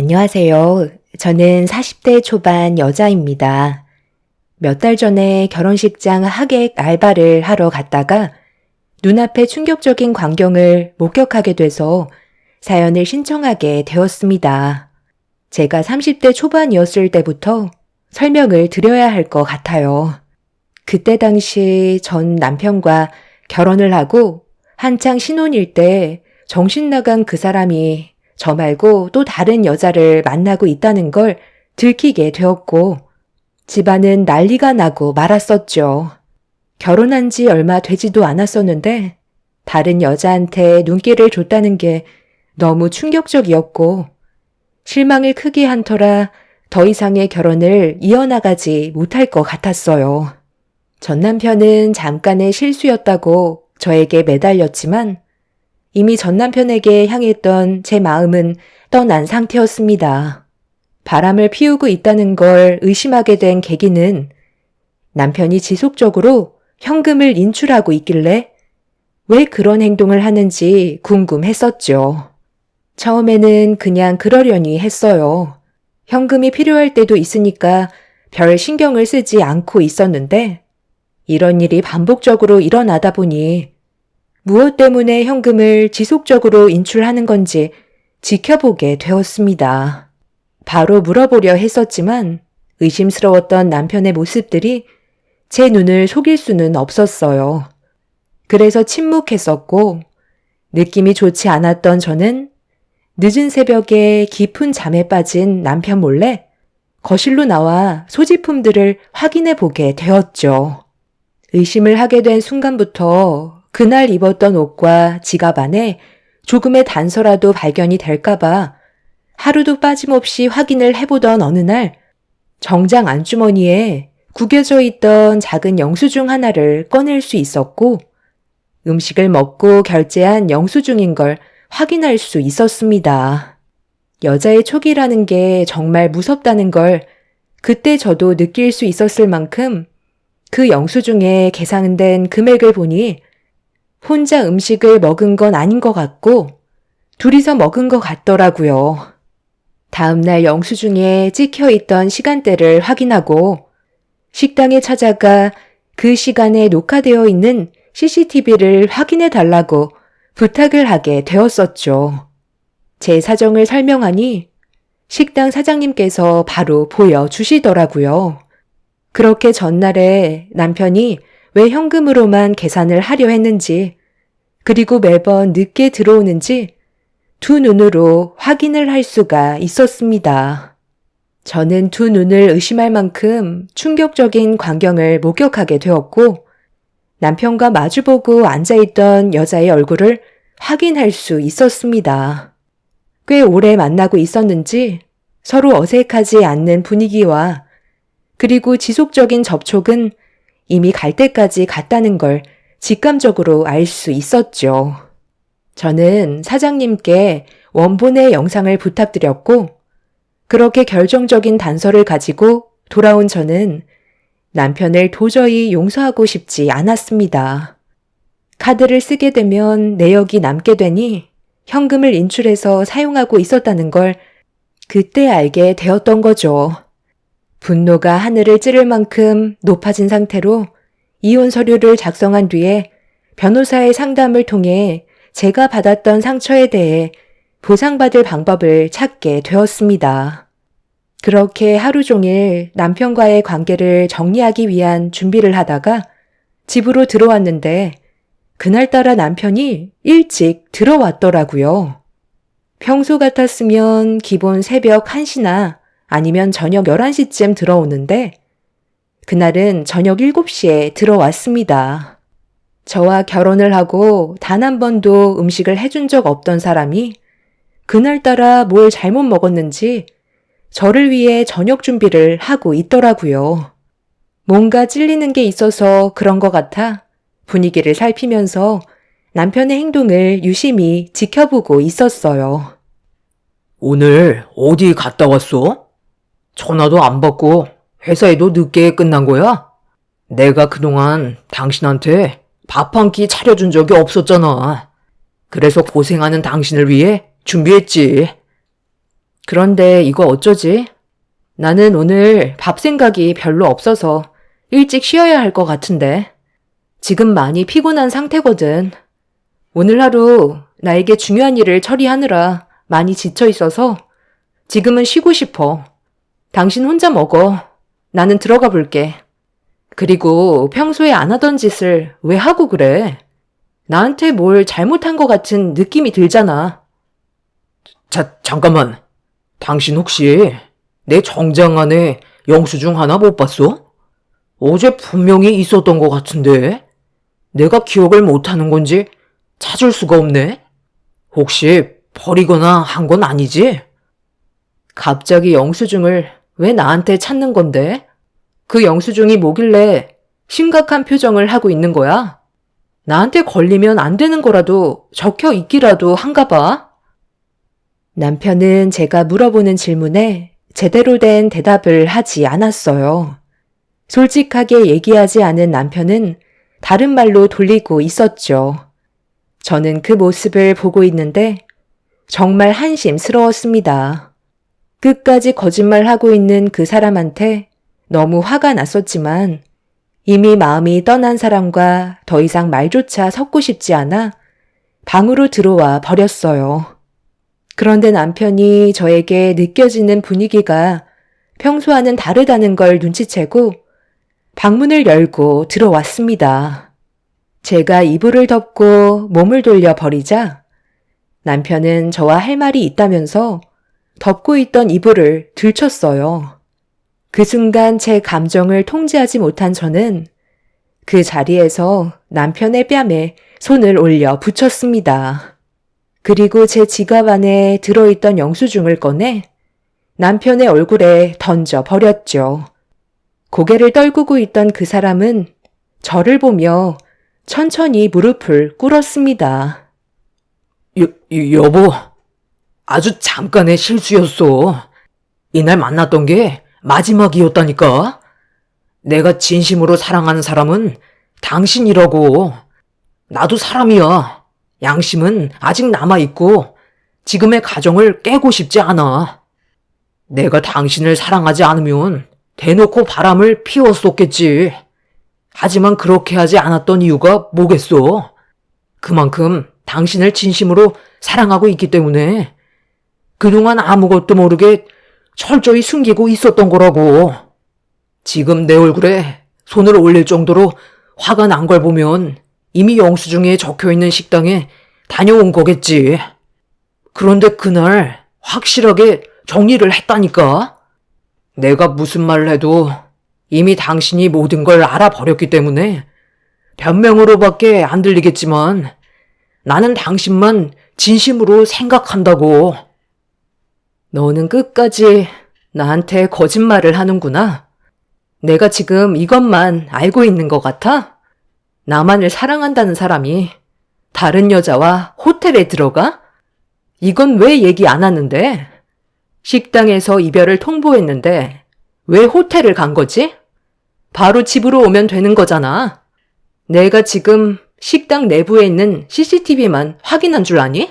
안녕하세요. 저는 40대 초반 여자입니다. 몇 달 전에 결혼식장 하객 알바를 하러 갔다가 눈앞에 충격적인 광경을 목격하게 돼서 사연을 신청하게 되었습니다. 제가 30대 초반이었을 때부터 설명을 드려야 할 것 같아요. 그때 당시 전 남편과 결혼을 하고 한창 신혼일 때 정신 나간 그 사람이 저 말고 또 다른 여자를 만나고 있다는 걸 들키게 되었고 집안은 난리가 나고 말았었죠. 결혼한 지 얼마 되지도 않았었는데 다른 여자한테 눈길을 줬다는 게 너무 충격적이었고 실망을 크게 한 터라 더 이상의 결혼을 이어나가지 못할 것 같았어요. 전 남편은 잠깐의 실수였다고 저에게 매달렸지만 이미 전 남편에게 향했던 제 마음은 떠난 상태였습니다. 바람을 피우고 있다는 걸 의심하게 된 계기는 남편이 지속적으로 현금을 인출하고 있길래 왜 그런 행동을 하는지 궁금했었죠. 처음에는 그냥 그러려니 했어요. 현금이 필요할 때도 있으니까 별 신경을 쓰지 않고 있었는데 이런 일이 반복적으로 일어나다 보니 무엇 때문에 현금을 지속적으로 인출하는 건지 지켜보게 되었습니다. 바로 물어보려 했었지만 의심스러웠던 남편의 모습들이 제 눈을 속일 수는 없었어요. 그래서 침묵했었고 느낌이 좋지 않았던 저는 늦은 새벽에 깊은 잠에 빠진 남편 몰래 거실로 나와 소지품들을 확인해 보게 되었죠. 의심을 하게 된 순간부터 그날 입었던 옷과 지갑 안에 조금의 단서라도 발견이 될까봐 하루도 빠짐없이 확인을 해보던 어느 날 정장 안주머니에 구겨져 있던 작은 영수증 하나를 꺼낼 수 있었고 음식을 먹고 결제한 영수증인 걸 확인할 수 있었습니다. 여자의 촉이라는 게 정말 무섭다는 걸 그때 저도 느낄 수 있었을 만큼 그 영수증에 계산된 금액을 보니 혼자 음식을 먹은 건 아닌 것 같고 둘이서 먹은 것 같더라고요. 다음날 영수증에 찍혀있던 시간대를 확인하고 식당에 찾아가 그 시간에 녹화되어 있는 CCTV를 확인해 달라고 부탁을 하게 되었었죠. 제 사정을 설명하니 식당 사장님께서 바로 보여주시더라고요. 그렇게 전날에 남편이 왜 현금으로만 계산을 하려 했는지 그리고 매번 늦게 들어오는지 두 눈으로 확인을 할 수가 있었습니다. 저는 두 눈을 의심할 만큼 충격적인 광경을 목격하게 되었고 남편과 마주보고 앉아있던 여자의 얼굴을 확인할 수 있었습니다. 꽤 오래 만나고 있었는지 서로 어색하지 않는 분위기와 그리고 지속적인 접촉은 이미 갈 때까지 갔다는 걸 직감적으로 알 수 있었죠. 저는 사장님께 원본의 영상을 부탁드렸고 그렇게 결정적인 단서를 가지고 돌아온 저는 남편을 도저히 용서하고 싶지 않았습니다. 카드를 쓰게 되면 내역이 남게 되니 현금을 인출해서 사용하고 있었다는 걸 그때 알게 되었던 거죠. 분노가 하늘을 찌를 만큼 높아진 상태로 이혼 서류를 작성한 뒤에 변호사의 상담을 통해 제가 받았던 상처에 대해 보상받을 방법을 찾게 되었습니다. 그렇게 하루 종일 남편과의 관계를 정리하기 위한 준비를 하다가 집으로 들어왔는데 그날따라 남편이 일찍 들어왔더라고요. 평소 같았으면 기본 새벽 1시나 아니면 저녁 11시쯤 들어오는데 그날은 저녁 7시에 들어왔습니다. 저와 결혼을 하고 단 한 번도 음식을 해준 적 없던 사람이 그날따라 뭘 잘못 먹었는지 저를 위해 저녁 준비를 하고 있더라고요. 뭔가 찔리는 게 있어서 그런 것 같아 분위기를 살피면서 남편의 행동을 유심히 지켜보고 있었어요. 오늘 어디 갔다 왔어? 전화도 안 받고 회사에도 늦게 끝난 거야? 내가 그동안 당신한테 밥 한 끼 차려준 적이 없었잖아. 그래서 고생하는 당신을 위해 준비했지. 그런데 이거 어쩌지? 나는 오늘 밥 생각이 별로 없어서 일찍 쉬어야 할 것 같은데. 지금 많이 피곤한 상태거든. 오늘 하루 나에게 중요한 일을 처리하느라 많이 지쳐 있어서 지금은 쉬고 싶어. 당신 혼자 먹어. 나는 들어가 볼게. 그리고 평소에 안 하던 짓을 왜 하고 그래? 나한테 뭘 잘못한 것 같은 느낌이 들잖아. 잠깐만. 당신 혹시 내 정장 안에 영수증 하나 못 봤어? 어제 분명히 있었던 것 같은데. 내가 기억을 못하는 건지 찾을 수가 없네. 혹시 버리거나 한 건 아니지? 갑자기 영수증을 왜 나한테 찾는 건데? 그 영수증이 뭐길래 심각한 표정을 하고 있는 거야? 나한테 걸리면 안 되는 거라도 적혀 있기라도 한가 봐. 남편은 제가 물어보는 질문에 제대로 된 대답을 하지 않았어요. 솔직하게 얘기하지 않은 남편은 다른 말로 돌리고 있었죠. 저는 그 모습을 보고 있는데 정말 한심스러웠습니다. 끝까지 거짓말하고 있는 그 사람한테 너무 화가 났었지만 이미 마음이 떠난 사람과 더 이상 말조차 섞고 싶지 않아 방으로 들어와 버렸어요. 그런데 남편이 저에게 느껴지는 분위기가 평소와는 다르다는 걸 눈치채고 방문을 열고 들어왔습니다. 제가 이불을 덮고 몸을 돌려 버리자 남편은 저와 할 말이 있다면서 덮고 있던 이불을 들쳤어요. 그 순간 제 감정을 통제하지 못한 저는 그 자리에서 남편의 뺨에 손을 올려 붙였습니다. 그리고 제 지갑 안에 들어있던 영수증을 꺼내 남편의 얼굴에 던져 버렸죠. 고개를 떨구고 있던 그 사람은 저를 보며 천천히 무릎을 꿇었습니다. 여보, 아주 잠깐의 실수였어. 이날 만났던 게 마지막이었다니까. 내가 진심으로 사랑하는 사람은 당신이라고. 나도 사람이야. 양심은 아직 남아있고 지금의 가정을 깨고 싶지 않아. 내가 당신을 사랑하지 않으면 대놓고 바람을 피웠었겠지. 하지만 그렇게 하지 않았던 이유가 뭐겠어? 그만큼 당신을 진심으로 사랑하고 있기 때문에 그동안 아무것도 모르게 철저히 숨기고 있었던 거라고. 지금 내 얼굴에 손을 올릴 정도로 화가 난 걸 보면 이미 영수증에 적혀있는 식당에 다녀온 거겠지. 그런데 그날 확실하게 정리를 했다니까. 내가 무슨 말을 해도 이미 당신이 모든 걸 알아버렸기 때문에 변명으로밖에 안 들리겠지만 나는 당신만 진심으로 생각한다고. 너는 끝까지 나한테 거짓말을 하는구나. 내가 지금 이것만 알고 있는 것 같아? 나만을 사랑한다는 사람이 다른 여자와 호텔에 들어가? 이건 왜 얘기 안 하는데? 식당에서 이별을 통보했는데 왜 호텔을 간 거지? 바로 집으로 오면 되는 거잖아. 내가 지금 식당 내부에 있는 CCTV만 확인한 줄 아니?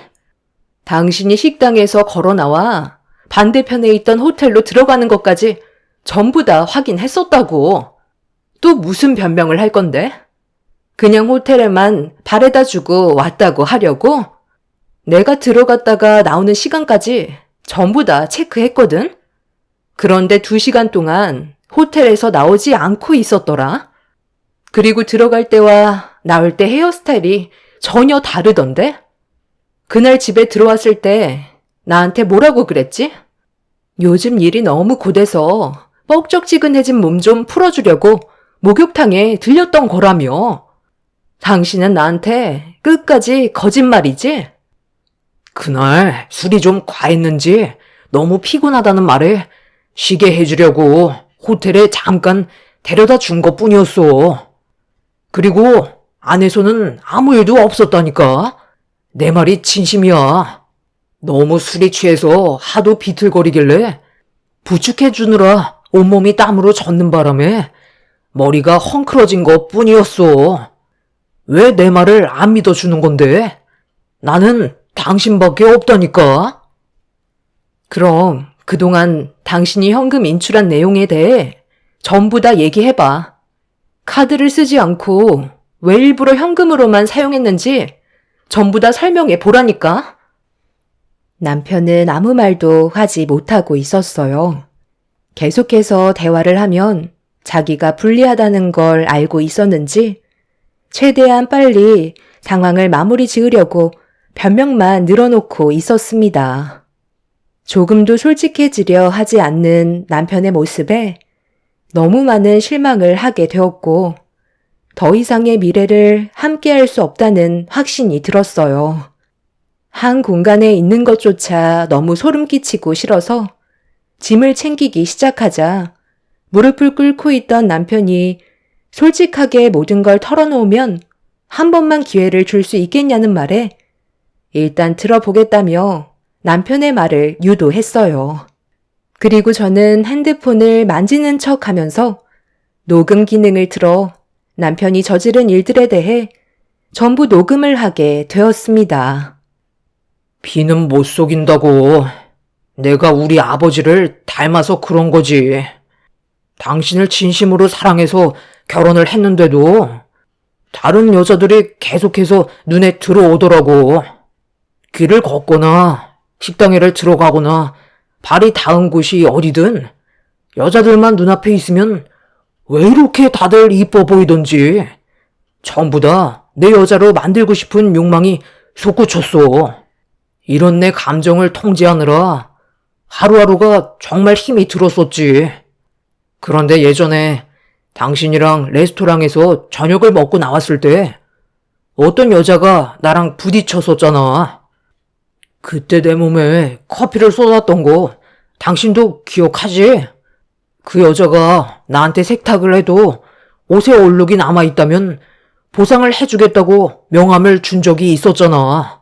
당신이 식당에서 걸어 나와 반대편에 있던 호텔로 들어가는 것까지 전부 다 확인했었다고. 또 무슨 변명을 할 건데? 그냥 호텔에만 바래다 주고 왔다고 하려고? 내가 들어갔다가 나오는 시간까지 전부 다 체크했거든? 그런데 2시간 동안 호텔에서 나오지 않고 있었더라. 그리고 들어갈 때와 나올 때 헤어스타일이 전혀 다르던데? 그날 집에 들어왔을 때 나한테 뭐라고 그랬지? 요즘 일이 너무 고돼서 뻑적지근해진 몸 좀 풀어주려고 목욕탕에 들렸던 거라며. 당신은 나한테 끝까지 거짓말이지? 그날 술이 좀 과했는지 너무 피곤하다는 말에 쉬게 해주려고 호텔에 잠깐 데려다 준 것뿐이었어. 그리고 안에서는 아무 일도 없었다니까. 내 말이 진심이야. 너무 술이 취해서 하도 비틀거리길래 부축해주느라 온몸이 땀으로 젖는 바람에 머리가 헝클어진 것뿐이었어. 왜 내 말을 안 믿어주는 건데? 나는 당신밖에 없다니까. 그럼 그동안 당신이 현금 인출한 내용에 대해 전부 다 얘기해봐. 카드를 쓰지 않고 왜 일부러 현금으로만 사용했는지 전부 다 설명해 보라니까. 남편은 아무 말도 하지 못하고 있었어요. 계속해서 대화를 하면 자기가 불리하다는 걸 알고 있었는지 최대한 빨리 상황을 마무리 지으려고 변명만 늘어놓고 있었습니다. 조금도 솔직해지려 하지 않는 남편의 모습에 너무 많은 실망을 하게 되었고 더 이상의 미래를 함께할 수 없다는 확신이 들었어요. 한 공간에 있는 것조차 너무 소름 끼치고 싫어서 짐을 챙기기 시작하자 무릎을 꿇고 있던 남편이 솔직하게 모든 걸 털어놓으면 한 번만 기회를 줄 수 있겠냐는 말에 일단 들어보겠다며 남편의 말을 유도했어요. 그리고 저는 핸드폰을 만지는 척 하면서 녹음 기능을 틀어 남편이 저지른 일들에 대해 전부 녹음을 하게 되었습니다. 비는 못 속인다고. 내가 우리 아버지를 닮아서 그런 거지. 당신을 진심으로 사랑해서 결혼을 했는데도 다른 여자들이 계속해서 눈에 들어오더라고. 길을 걷거나 식당에를 들어가거나 발이 닿은 곳이 어디든 여자들만 눈앞에 있으면 왜 이렇게 다들 이뻐 보이던지 전부 다 내 여자로 만들고 싶은 욕망이 솟구쳤어. 이런 내 감정을 통제하느라 하루하루가 정말 힘이 들었었지. 그런데 예전에 당신이랑 레스토랑에서 저녁을 먹고 나왔을 때 어떤 여자가 나랑 부딪혔었잖아. 그때 내 몸에 커피를 쏟았던 거 당신도 기억하지? 그 여자가 나한테 세탁을 해도 옷에 얼룩이 남아있다면 보상을 해주겠다고 명함을 준 적이 있었잖아.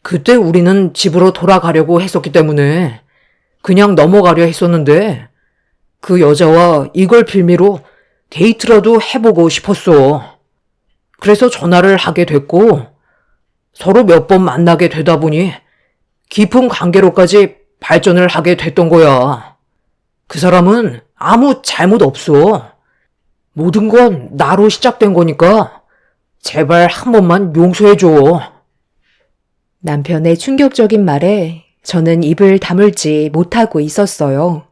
그때 우리는 집으로 돌아가려고 했었기 때문에 그냥 넘어가려 했었는데 그 여자와 이걸 빌미로 데이트라도 해보고 싶었어. 그래서 전화를 하게 됐고 서로 몇 번 만나게 되다 보니 깊은 관계로까지 발전을 하게 됐던 거야. 그 사람은 아무 잘못 없어. 모든 건 나로 시작된 거니까 제발 한 번만 용서해줘. 남편의 충격적인 말에 저는 입을 다물지 못하고 있었어요.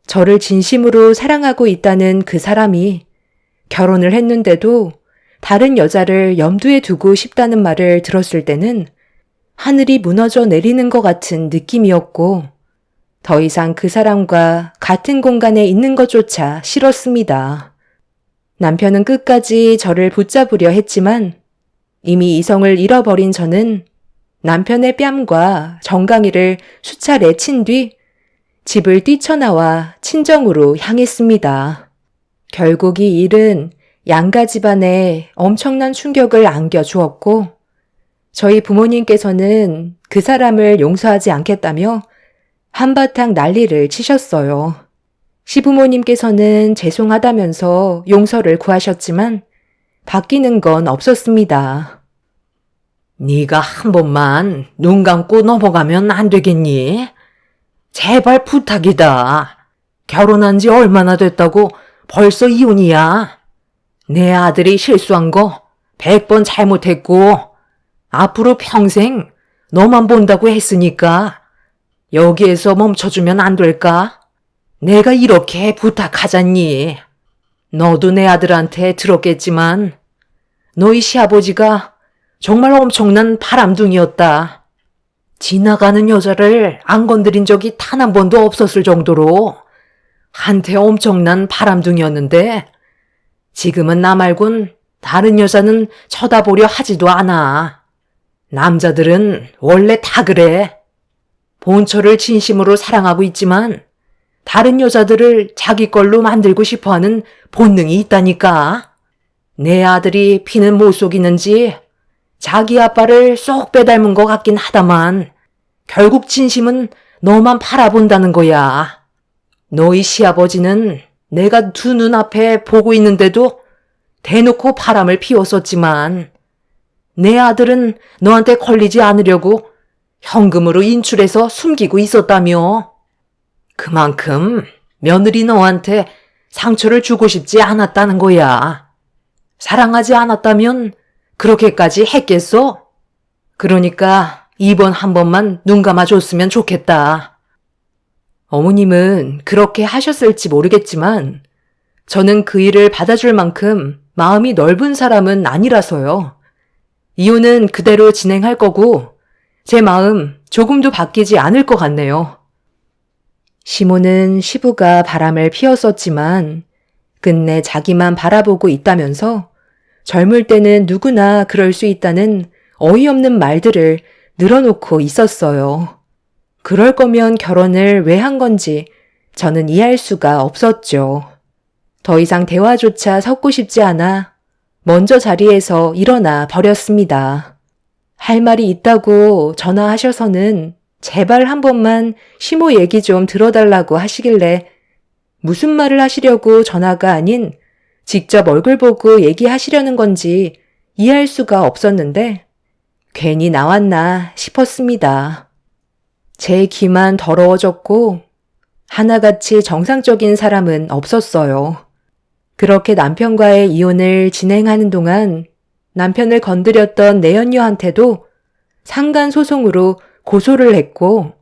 저를 진심으로 사랑하고 있다는 그 사람이 결혼을 했는데도 다른 여자를 염두에 두고 싶다는 말을 들었을 때는 하늘이 무너져 내리는 것 같은 느낌이었고 더 이상 그 사람과 같은 공간에 있는 것조차 싫었습니다. 남편은 끝까지 저를 붙잡으려 했지만 이미 이성을 잃어버린 저는 남편의 뺨과 정강이를 수차례 친 뒤 집을 뛰쳐나와 친정으로 향했습니다. 결국 이 일은 양가 집안에 엄청난 충격을 안겨주었고 저희 부모님께서는 그 사람을 용서하지 않겠다며 한바탕 난리를 치셨어요. 시부모님께서는 죄송하다면서 용서를 구하셨지만 바뀌는 건 없었습니다. 네가 한 번만 눈 감고 넘어가면 안 되겠니? 제발 부탁이다. 결혼한 지 얼마나 됐다고 벌써 이혼이야. 내 아들이 실수한 거 100번 잘못했고 앞으로 평생 너만 본다고 했으니까 여기에서 멈춰주면 안 될까? 내가 이렇게 부탁하잖니. 너도 내 아들한테 들었겠지만 너희 시아버지가 정말 엄청난 바람둥이였다. 지나가는 여자를 안 건드린 적이 단 한 번도 없었을 정도로 한때 엄청난 바람둥이였는데 지금은 나 말곤 다른 여자는 쳐다보려 하지도 않아. 남자들은 원래 다 그래. 본처를 진심으로 사랑하고 있지만 다른 여자들을 자기 걸로 만들고 싶어하는 본능이 있다니까. 내 아들이 피는 못 속이는지 자기 아빠를 쏙 빼닮은 것 같긴 하다만 결국 진심은 너만 바라본다는 거야. 너희 시아버지는 내가 두 눈앞에 보고 있는데도 대놓고 바람을 피웠었지만 내 아들은 너한테 걸리지 않으려고 현금으로 인출해서 숨기고 있었다며. 그만큼 며느리 너한테 상처를 주고 싶지 않았다는 거야. 사랑하지 않았다면 그렇게까지 했겠어? 그러니까 이번 한 번만 눈 감아줬으면 좋겠다. 어머님은 그렇게 하셨을지 모르겠지만 저는 그 일을 받아줄 만큼 마음이 넓은 사람은 아니라서요. 이혼은 그대로 진행할 거고 제 마음 조금도 바뀌지 않을 것 같네요. 시모는 시부가 바람을 피웠었지만 끝내 자기만 바라보고 있다면서 젊을 때는 누구나 그럴 수 있다는 어이없는 말들을 늘어놓고 있었어요. 그럴 거면 결혼을 왜 한 건지 저는 이해할 수가 없었죠. 더 이상 대화조차 섞고 싶지 않아 먼저 자리에서 일어나 버렸습니다. 할 말이 있다고 전화하셔서는 제발 한 번만 시모 얘기 좀 들어달라고 하시길래 무슨 말을 하시려고 전화가 아닌 직접 얼굴 보고 얘기하시려는 건지 이해할 수가 없었는데 괜히 나왔나 싶었습니다. 제 귀만 더러워졌고 하나같이 정상적인 사람은 없었어요. 그렇게 남편과의 이혼을 진행하는 동안 남편을 건드렸던 내연녀한테도 상간소송으로 고소를 했고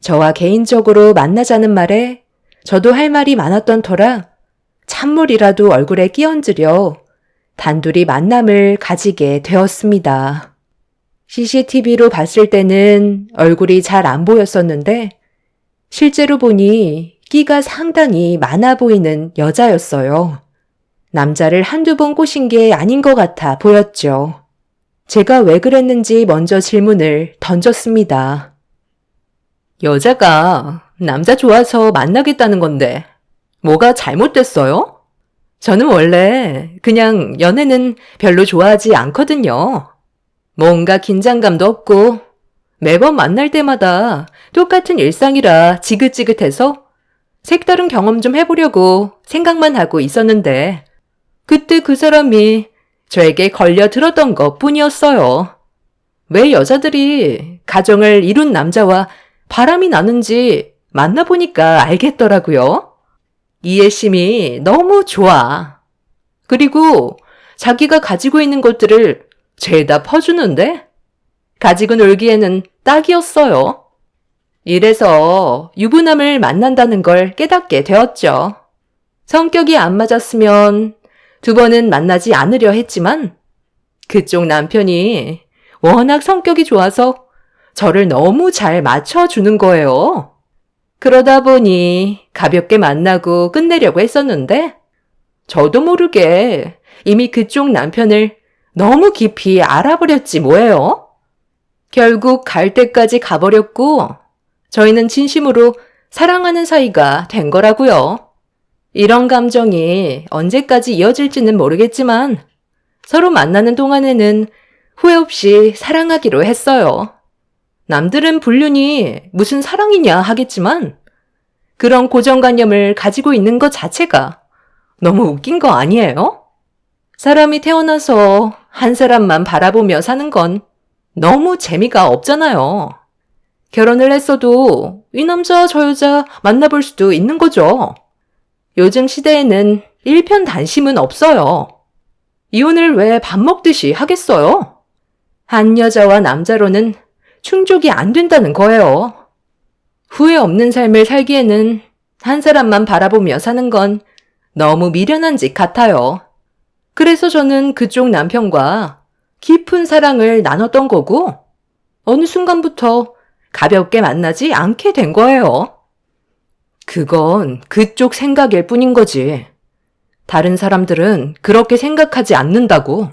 저와 개인적으로 만나자는 말에 저도 할 말이 많았던 터라 찬물이라도 얼굴에 끼얹으려 단둘이 만남을 가지게 되었습니다. CCTV로 봤을 때는 얼굴이 잘 안 보였었는데 실제로 보니 끼가 상당히 많아 보이는 여자였어요. 남자를 한두 번 꼬신 게 아닌 것 같아 보였죠. 제가 왜 그랬는지 먼저 질문을 던졌습니다. 여자가 남자 좋아서 만나겠다는 건데 뭐가 잘못됐어요? 저는 원래 그냥 연애는 별로 좋아하지 않거든요. 뭔가 긴장감도 없고 매번 만날 때마다 똑같은 일상이라 지긋지긋해서 색다른 경험 좀 해보려고 생각만 하고 있었는데 그때 그 사람이 저에게 걸려 들었던 것 뿐이었어요. 왜 여자들이 가정을 이룬 남자와 바람이 나는지 만나보니까 알겠더라고요. 이해심이 너무 좋아. 그리고 자기가 가지고 있는 것들을 죄다 퍼주는데 가지고 놀기에는 딱이었어요. 이래서 유부남을 만난다는 걸 깨닫게 되었죠. 성격이 안 맞았으면 두 번은 만나지 않으려 했지만 그쪽 남편이 워낙 성격이 좋아서 저를 너무 잘 맞춰주는 거예요. 그러다 보니 가볍게 만나고 끝내려고 했었는데 저도 모르게 이미 그쪽 남편을 너무 깊이 알아버렸지 뭐예요. 결국 갈 때까지 가버렸고 저희는 진심으로 사랑하는 사이가 된 거라고요. 이런 감정이 언제까지 이어질지는 모르겠지만 서로 만나는 동안에는 후회 없이 사랑하기로 했어요. 남들은 불륜이 무슨 사랑이냐 하겠지만 그런 고정관념을 가지고 있는 것 자체가 너무 웃긴 거 아니에요? 사람이 태어나서 한 사람만 바라보며 사는 건 너무 재미가 없잖아요. 결혼을 했어도 이 남자 저 여자 만나볼 수도 있는 거죠. 요즘 시대에는 일편단심은 없어요. 이혼을 왜 밥 먹듯이 하겠어요? 한 여자와 남자로는 충족이 안 된다는 거예요. 후회 없는 삶을 살기에는 한 사람만 바라보며 사는 건 너무 미련한 짓 같아요. 그래서 저는 그쪽 남편과 깊은 사랑을 나눴던 거고 어느 순간부터 가볍게 만나지 않게 된 거예요. 그건 그쪽 생각일 뿐인 거지. 다른 사람들은 그렇게 생각하지 않는다고.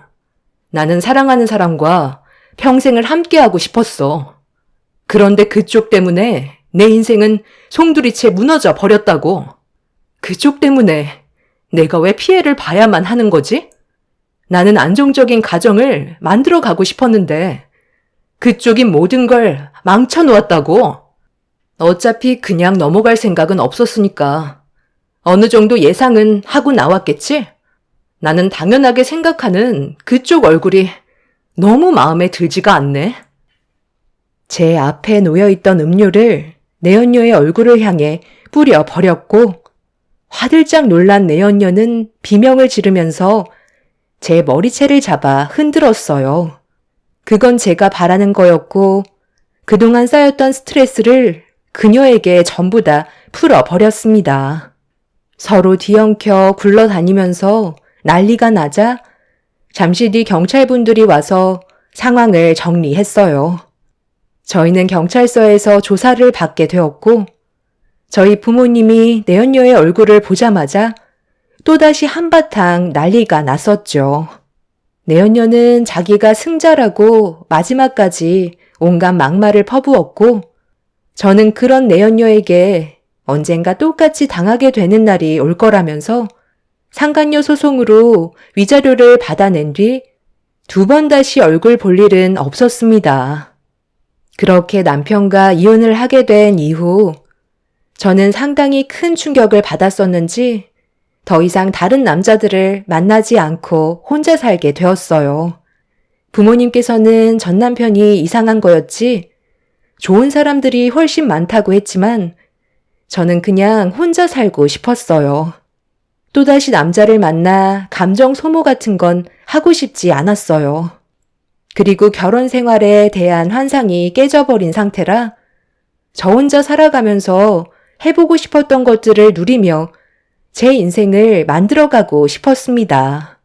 나는 사랑하는 사람과 평생을 함께하고 싶었어. 그런데 그쪽 때문에 내 인생은 송두리째 무너져 버렸다고. 그쪽 때문에 내가 왜 피해를 봐야만 하는 거지? 나는 안정적인 가정을 만들어 가고 싶었는데 그쪽이 모든 걸 망쳐놓았다고. 어차피 그냥 넘어갈 생각은 없었으니까 어느 정도 예상은 하고 나왔겠지? 나는 당연하게 생각하는 그쪽 얼굴이 너무 마음에 들지가 않네. 제 앞에 놓여있던 음료를 내연녀의 얼굴을 향해 뿌려 버렸고 화들짝 놀란 내연녀는 비명을 지르면서 제 머리채를 잡아 흔들었어요. 그건 제가 바라는 거였고 그동안 쌓였던 스트레스를 그녀에게 전부 다 풀어버렸습니다. 서로 뒤엉켜 굴러다니면서 난리가 나자 잠시 뒤 경찰분들이 와서 상황을 정리했어요. 저희는 경찰서에서 조사를 받게 되었고 저희 부모님이 내연녀의 얼굴을 보자마자 또다시 한바탕 난리가 났었죠. 내연녀는 자기가 승자라고 마지막까지 온갖 막말을 퍼부었고 저는 그런 내연녀에게 언젠가 똑같이 당하게 되는 날이 올 거라면서 상간녀 소송으로 위자료를 받아낸 뒤 2번 다시 얼굴 볼 일은 없었습니다. 그렇게 남편과 이혼을 하게 된 이후 저는 상당히 큰 충격을 받았었는지 더 이상 다른 남자들을 만나지 않고 혼자 살게 되었어요. 부모님께서는 전 남편이 이상한 거였지 좋은 사람들이 훨씬 많다고 했지만 저는 그냥 혼자 살고 싶었어요. 또다시 남자를 만나 감정 소모 같은 건 하고 싶지 않았어요. 그리고 결혼 생활에 대한 환상이 깨져버린 상태라 저 혼자 살아가면서 해보고 싶었던 것들을 누리며 제 인생을 만들어가고 싶었습니다.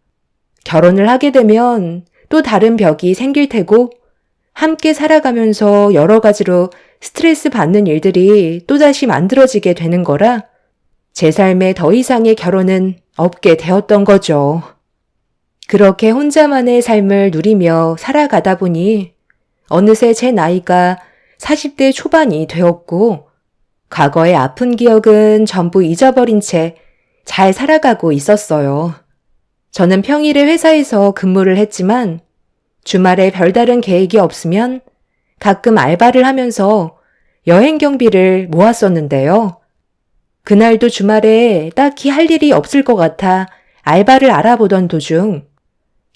결혼을 하게 되면 또 다른 벽이 생길 테고 함께 살아가면서 여러 가지로 스트레스 받는 일들이 또다시 만들어지게 되는 거라 제 삶에 더 이상의 결혼은 없게 되었던 거죠. 그렇게 혼자만의 삶을 누리며 살아가다 보니 어느새 제 나이가 40대 초반이 되었고 과거의 아픈 기억은 전부 잊어버린 채 잘 살아가고 있었어요. 저는 평일에 회사에서 근무를 했지만 주말에 별다른 계획이 없으면 가끔 알바를 하면서 여행 경비를 모았었는데요. 그날도 주말에 딱히 할 일이 없을 것 같아 알바를 알아보던 도중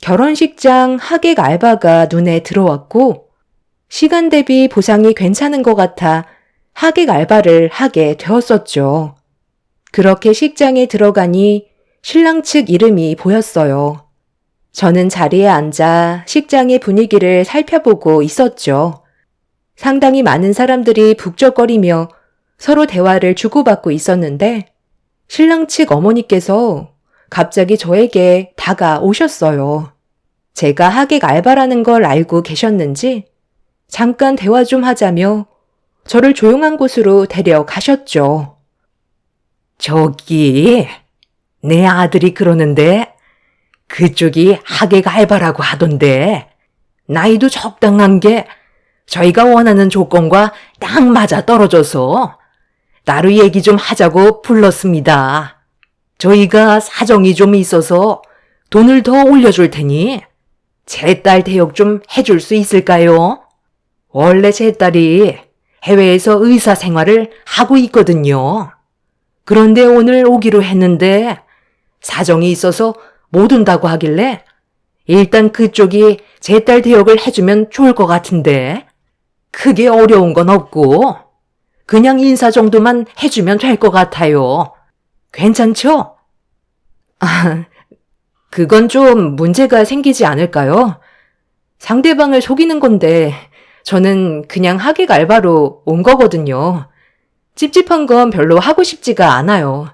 결혼식장 하객 알바가 눈에 들어왔고 시간 대비 보상이 괜찮은 것 같아 하객 알바를 하게 되었었죠. 그렇게 식장에 들어가니 신랑 측 이름이 보였어요. 저는 자리에 앉아 식장의 분위기를 살펴보고 있었죠. 상당히 많은 사람들이 북적거리며 서로 대화를 주고받고 있었는데 신랑 측 어머니께서 갑자기 저에게 다가오셨어요. 제가 하객 알바라는 걸 알고 계셨는지 잠깐 대화 좀 하자며 저를 조용한 곳으로 데려가셨죠. 저기, 내 아들이 그러는데 그쪽이 하객 알바라고 하던데 나이도 적당한 게 저희가 원하는 조건과 딱 맞아 떨어져서 따로 얘기 좀 하자고 불렀습니다. 저희가 사정이 좀 있어서 돈을 더 올려줄 테니 제 딸 대역 좀 해줄 수 있을까요? 원래 제 딸이 해외에서 의사 생활을 하고 있거든요. 그런데 오늘 오기로 했는데 사정이 있어서 못 온다고 하길래 일단 그쪽이 제 딸 대역을 해주면 좋을 것 같은데 크게 어려운 건 없고 그냥 인사 정도만 해주면 될 것 같아요. 괜찮죠? 아, 그건 좀 문제가 생기지 않을까요? 상대방을 속이는 건데 저는 그냥 하객 알바로 온 거거든요. 찝찝한 건 별로 하고 싶지가 않아요.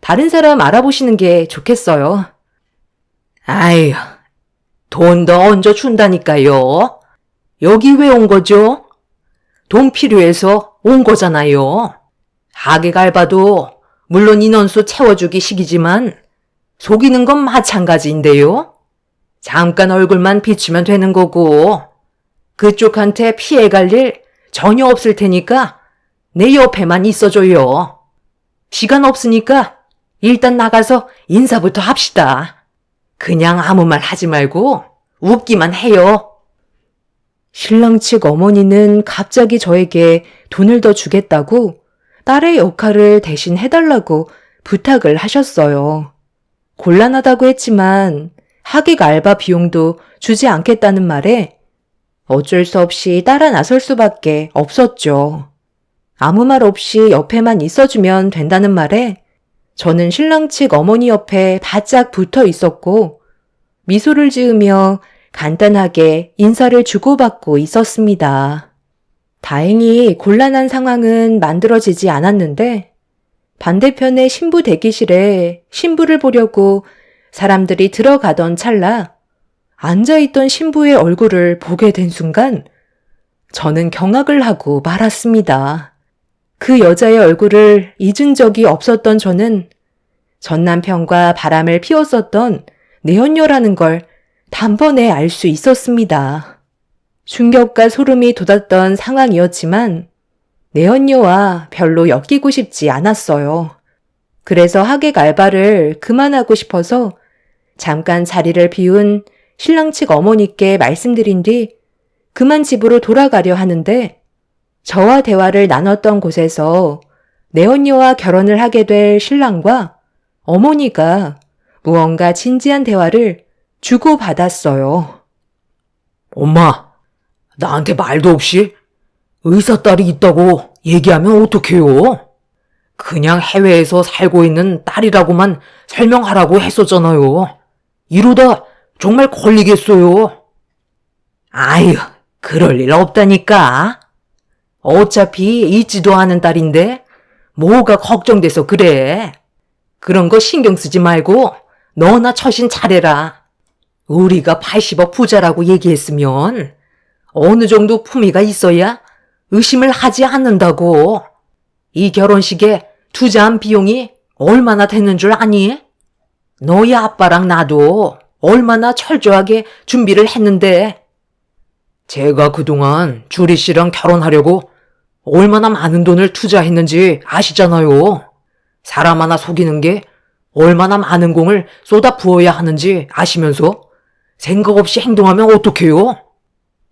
다른 사람 알아보시는 게 좋겠어요. 아유, 돈 더 얹어 준다니까요. 여기 왜 온 거죠? 돈 필요해서 온 거잖아요. 하객 알바도 물론 인원수 채워주기 식이지만 속이는 건 마찬가지인데요. 잠깐 얼굴만 비추면 되는 거고 그쪽한테 피해갈 일 전혀 없을 테니까 내 옆에만 있어줘요. 시간 없으니까 일단 나가서 인사부터 합시다. 그냥 아무 말 하지 말고 웃기만 해요. 신랑 측 어머니는 갑자기 저에게 돈을 더 주겠다고 딸의 역할을 대신 해달라고 부탁을 하셨어요. 곤란하다고 했지만 하객 알바 비용도 주지 않겠다는 말에 어쩔 수 없이 따라 나설 수밖에 없었죠. 아무 말 없이 옆에만 있어주면 된다는 말에 저는 신랑 측 어머니 옆에 바짝 붙어 있었고 미소를 지으며 간단하게 인사를 주고받고 있었습니다. 다행히 곤란한 상황은 만들어지지 않았는데 반대편의 신부 대기실에 신부를 보려고 사람들이 들어가던 찰나 앉아있던 신부의 얼굴을 보게 된 순간 저는 경악을 하고 말았습니다. 그 여자의 얼굴을 잊은 적이 없었던 저는 전 남편과 바람을 피웠었던 내연녀라는 걸 단번에 알 수 있었습니다. 충격과 소름이 돋았던 상황이었지만 내연녀와 별로 엮이고 싶지 않았어요. 그래서 하객 알바를 그만하고 싶어서 잠깐 자리를 비운 신랑 측 어머니께 말씀드린 뒤 그만 집으로 돌아가려 하는데 저와 대화를 나눴던 곳에서 내연녀와 결혼을 하게 될 신랑과 어머니가 무언가 진지한 대화를 주고받았어요. 엄마, 나한테 말도 없이 의사 딸이 있다고 얘기하면 어떡해요? 그냥 해외에서 살고 있는 딸이라고만 설명하라고 했었잖아요. 이러다 정말 걸리겠어요. 아유, 그럴 일 없다니까. 어차피 있지도 않은 딸인데 뭐가 걱정돼서 그래. 그런 거 신경 쓰지 말고 너나 처신 잘해라. 우리가 80억 부자라고 얘기했으면 어느 정도 품위가 있어야 의심을 하지 않는다고. 이 결혼식에 투자한 비용이 얼마나 되는 줄 아니? 너희 아빠랑 나도 얼마나 철저하게 준비를 했는데. 제가 그동안 주리 씨랑 결혼하려고 얼마나 많은 돈을 투자했는지 아시잖아요. 사람 하나 속이는 게 얼마나 많은 공을 쏟아 부어야 하는지 아시면서 생각 없이 행동하면 어떡해요?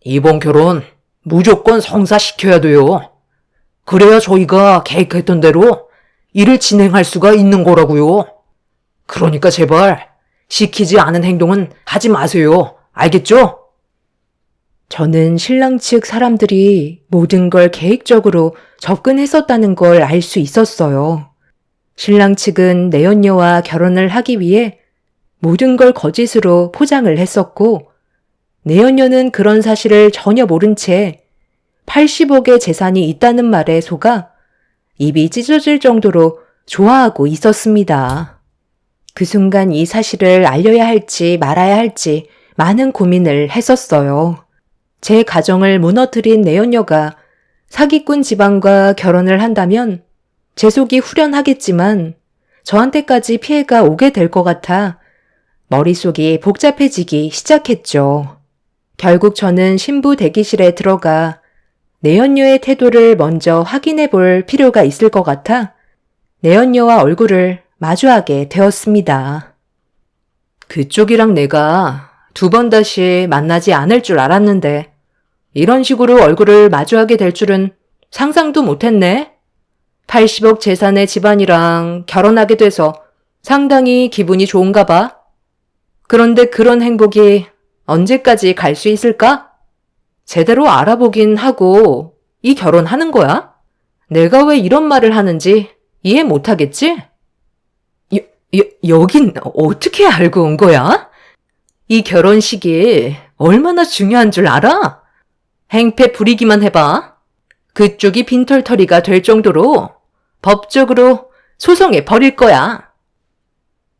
이번 결혼 무조건 성사시켜야 돼요. 그래야 저희가 계획했던 대로 일을 진행할 수가 있는 거라고요. 그러니까 제발 시키지 않은 행동은 하지 마세요. 알겠죠? 저는 신랑 측 사람들이 모든 걸 계획적으로 접근했었다는 걸 알 수 있었어요. 신랑 측은 내연녀와 결혼을 하기 위해 모든 걸 거짓으로 포장을 했었고 내연녀는 그런 사실을 전혀 모른 채 80억의 재산이 있다는 말에 속아 입이 찢어질 정도로 좋아하고 있었습니다. 그 순간 이 사실을 알려야 할지 말아야 할지 많은 고민을 했었어요. 제 가정을 무너뜨린 내연녀가 사기꾼 집안과 결혼을 한다면 제 속이 후련하겠지만 저한테까지 피해가 오게 될 것 같아 머릿속이 복잡해지기 시작했죠. 결국 저는 신부 대기실에 들어가 내연녀의 태도를 먼저 확인해 볼 필요가 있을 것 같아 내연녀와 얼굴을 마주하게 되었습니다. 그쪽이랑 내가 두 번 다시 만나지 않을 줄 알았는데 이런 식으로 얼굴을 마주하게 될 줄은 상상도 못했네. 80억 재산의 집안이랑 결혼하게 돼서 상당히 기분이 좋은가 봐. 그런데 그런 행복이 언제까지 갈 수 있을까? 제대로 알아보긴 하고 이 결혼하는 거야? 내가 왜 이런 말을 하는지 이해 못하겠지? 여긴 어떻게 알고 온 거야? 이 결혼식이 얼마나 중요한 줄 알아? 행패 부리기만 해봐. 그쪽이 빈털터리가 될 정도로 법적으로 소송해 버릴 거야.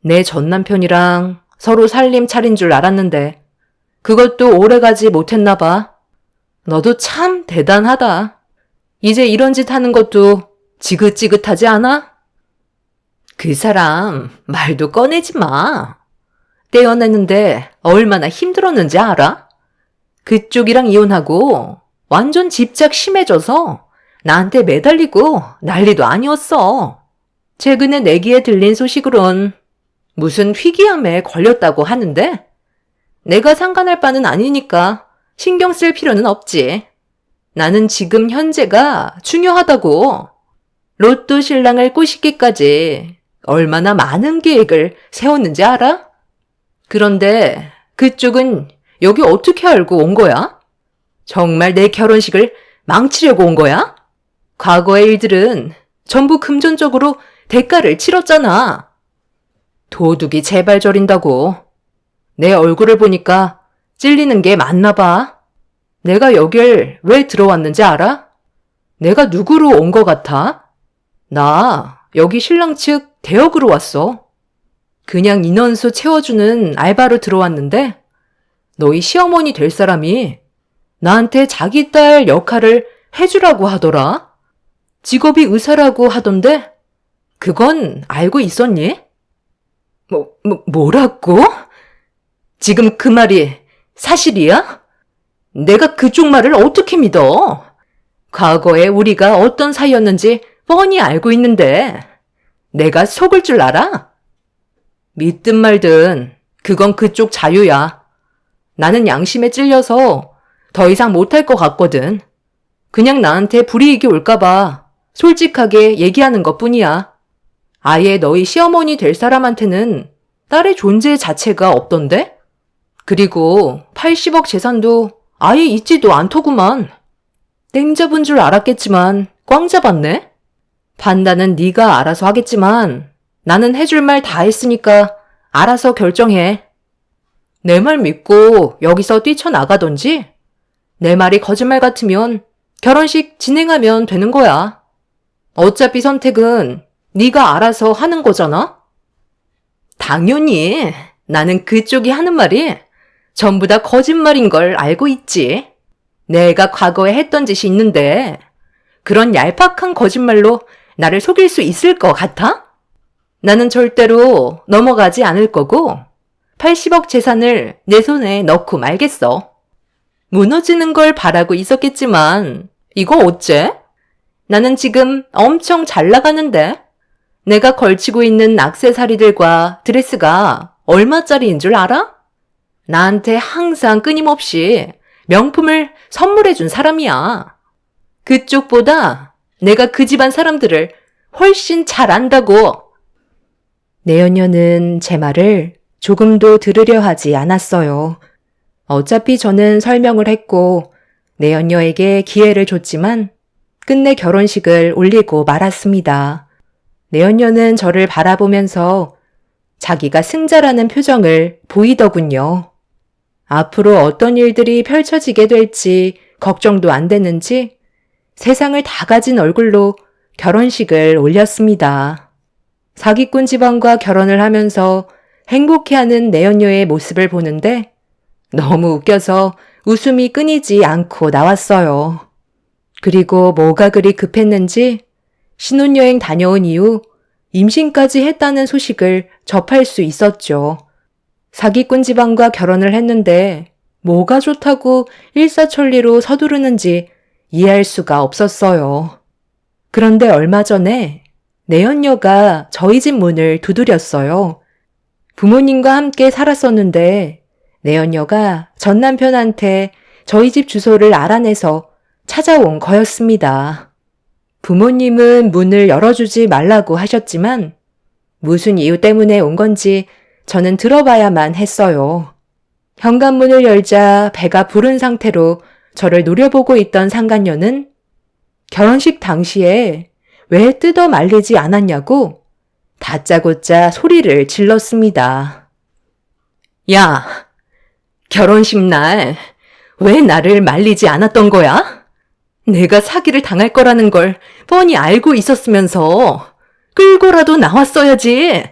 내 전 남편이랑 서로 살림 차린 줄 알았는데 그것도 오래가지 못했나 봐. 너도 참 대단하다. 이제 이런 짓 하는 것도 지긋지긋하지 않아? 그 사람 말도 꺼내지 마. 떼어내는데 얼마나 힘들었는지 알아? 그쪽이랑 이혼하고 완전 집착 심해져서 나한테 매달리고 난리도 아니었어. 최근에 내 귀에 들린 소식으론 무슨 희귀암에 걸렸다고 하는데 내가 상관할 바는 아니니까 신경 쓸 필요는 없지. 나는 지금 현재가 중요하다고. 로또 신랑을 꼬시기까지 얼마나 많은 계획을 세웠는지 알아? 그런데 그쪽은 여기 어떻게 알고 온 거야? 정말 내 결혼식을 망치려고 온 거야? 과거의 일들은 전부 금전적으로 대가를 치렀잖아. 도둑이 제발 저린다고. 내 얼굴을 보니까 찔리는 게 맞나 봐. 내가 여길 왜 들어왔는지 알아? 내가 누구로 온 것 같아? 나 여기 신랑 측 대역으로 왔어. 그냥 인원수 채워주는 알바로 들어왔는데 너희 시어머니 될 사람이 나한테 자기 딸 역할을 해주라고 하더라. 직업이 의사라고 하던데 그건 알고 있었니? 뭐라고? 지금 그 말이 사실이야? 내가 그쪽 말을 어떻게 믿어? 과거에 우리가 어떤 사이였는지 뻔히 알고 있는데 내가 속을 줄 알아? 믿든 말든 그건 그쪽 자유야. 나는 양심에 찔려서 더 이상 못할 것 같거든. 그냥 나한테 불이익이 올까봐 솔직하게 얘기하는 것뿐이야. 아예 너희 시어머니 될 사람한테는 딸의 존재 자체가 없던데? 그리고 80억 재산도 아예 있지도 않더구만. 땡 잡은 줄 알았겠지만 꽝 잡았네? 판단은 네가 알아서 하겠지만 나는 해줄 말 다 했으니까 알아서 결정해. 내 말 믿고 여기서 뛰쳐나가던지 내 말이 거짓말 같으면 결혼식 진행하면 되는 거야. 어차피 선택은 네가 알아서 하는 거잖아? 당연히 나는 그쪽이 하는 말이 전부 다 거짓말인 걸 알고 있지. 내가 과거에 했던 짓이 있는데 그런 얄팍한 거짓말로 나를 속일 수 있을 것 같아? 나는 절대로 넘어가지 않을 거고 80억 재산을 내 손에 넣고 말겠어. 무너지는 걸 바라고 있었겠지만 이거 어째? 나는 지금 엄청 잘 나가는데 내가 걸치고 있는 액세서리들과 드레스가 얼마짜리인 줄 알아? 나한테 항상 끊임없이 명품을 선물해 준 사람이야. 그쪽보다 내가 그 집안 사람들을 훨씬 잘 안다고. 내연녀는 제 말을 조금도 들으려 하지 않았어요. 어차피 저는 설명을 했고 내연녀에게 기회를 줬지만 끝내 결혼식을 올리고 말았습니다. 내연녀는 저를 바라보면서 자기가 승자라는 표정을 보이더군요. 앞으로 어떤 일들이 펼쳐지게 될지 걱정도 안 되는지 세상을 다 가진 얼굴로 결혼식을 올렸습니다. 사기꾼 집안과 결혼을 하면서 행복해하는 내연녀의 모습을 보는데 너무 웃겨서 웃음이 끊이지 않고 나왔어요. 그리고 뭐가 그리 급했는지 신혼여행 다녀온 이후 임신까지 했다는 소식을 접할 수 있었죠. 사기꾼 집안과 결혼을 했는데 뭐가 좋다고 일사천리로 서두르는지 이해할 수가 없었어요. 그런데 얼마 전에 내연녀가 저희 집 문을 두드렸어요. 부모님과 함께 살았었는데 내연녀가 전 남편한테 저희 집 주소를 알아내서 찾아온 거였습니다. 부모님은 문을 열어주지 말라고 하셨지만 무슨 이유 때문에 온 건지 저는 들어봐야만 했어요. 현관문을 열자 배가 부른 상태로 저를 노려보고 있던 상간녀는 결혼식 당시에 왜 뜯어 말리지 않았냐고 다짜고짜 소리를 질렀습니다. 야, 결혼식 날 왜 나를 말리지 않았던 거야? 내가 사기를 당할 거라는 걸 뻔히 알고 있었으면서 끌고라도 나왔어야지.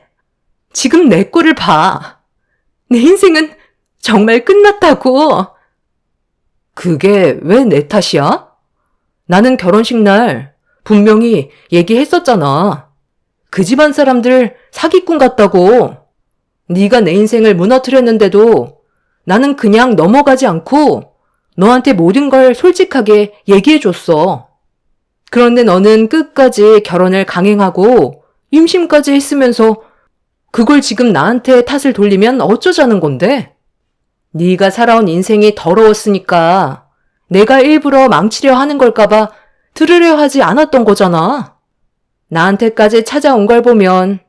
지금 내 꼴을 봐. 내 인생은 정말 끝났다고. 그게 왜 내 탓이야? 나는 결혼식 날 분명히 얘기했었잖아. 그 집안 사람들 사기꾼 같다고. 네가 내 인생을 무너뜨렸는데도 나는 그냥 넘어가지 않고 너한테 모든 걸 솔직하게 얘기해줬어. 그런데 너는 끝까지 결혼을 강행하고 임신까지 했으면서 그걸 지금 나한테 탓을 돌리면 어쩌자는 건데? 네가 살아온 인생이 더러웠으니까 내가 일부러 망치려 하는 걸까봐 들으려 하지 않았던 거잖아. 나한테까지 찾아온 걸 보면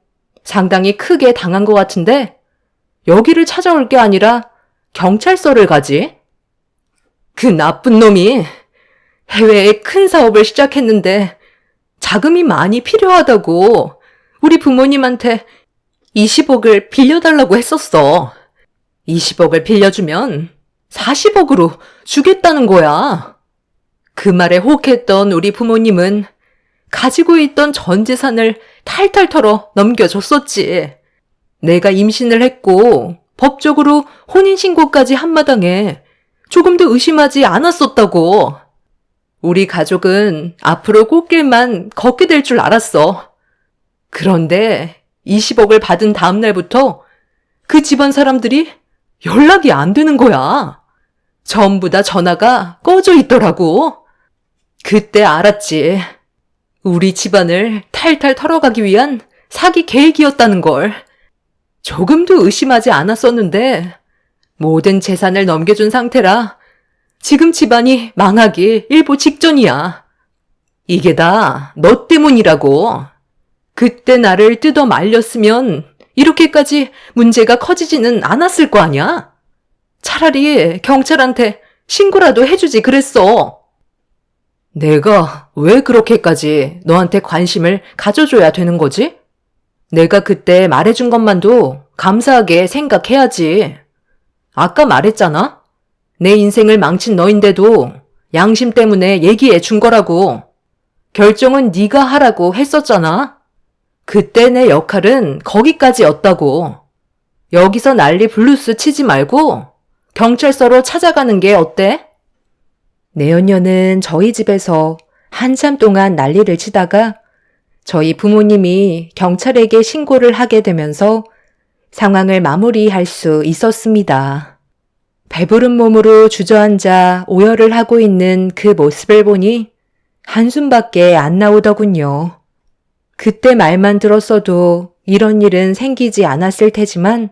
상당히 크게 당한 것 같은데 여기를 찾아올 게 아니라 경찰서를 가지? 그 나쁜 놈이 해외에 큰 사업을 시작했는데 자금이 많이 필요하다고 우리 부모님한테 20억을 빌려달라고 했었어. 20억을 빌려주면 40억으로 주겠다는 거야. 그 말에 혹했던 우리 부모님은 가지고 있던 전 재산을 탈탈 털어 넘겨줬었지. 내가 임신을 했고 법적으로 혼인신고까지 한 마당에 조금도 의심하지 않았었다고. 우리 가족은 앞으로 꽃길만 걷게 될 줄 알았어. 그런데 20억을 받은 다음 날부터 그 집안 사람들이 연락이 안 되는 거야. 전부 다 전화가 꺼져 있더라고. 그때 알았지. 우리 집안을 탈탈 털어가기 위한 사기 계획이었다는 걸. 조금도 의심하지 않았었는데 모든 재산을 넘겨준 상태라 지금 집안이 망하기 일보 직전이야. 이게 다 너 때문이라고. 그때 나를 뜯어 말렸으면 이렇게까지 문제가 커지지는 않았을 거 아니야? 차라리 경찰한테 신고라도 해주지 그랬어. 내가 왜 그렇게까지 너한테 관심을 가져줘야 되는 거지? 내가 그때 말해준 것만도 감사하게 생각해야지. 아까 말했잖아? 내 인생을 망친 너인데도 양심 때문에 얘기해 준 거라고. 결정은 네가 하라고 했었잖아. 그때 내 역할은 거기까지였다고. 여기서 난리 블루스 치지 말고 경찰서로 찾아가는 게 어때? 내연녀는 저희 집에서 한참 동안 난리를 치다가 저희 부모님이 경찰에게 신고를 하게 되면서 상황을 마무리할 수 있었습니다. 배부른 몸으로 주저앉아 오열을 하고 있는 그 모습을 보니 한숨밖에 안 나오더군요. 그때 말만 들었어도 이런 일은 생기지 않았을 테지만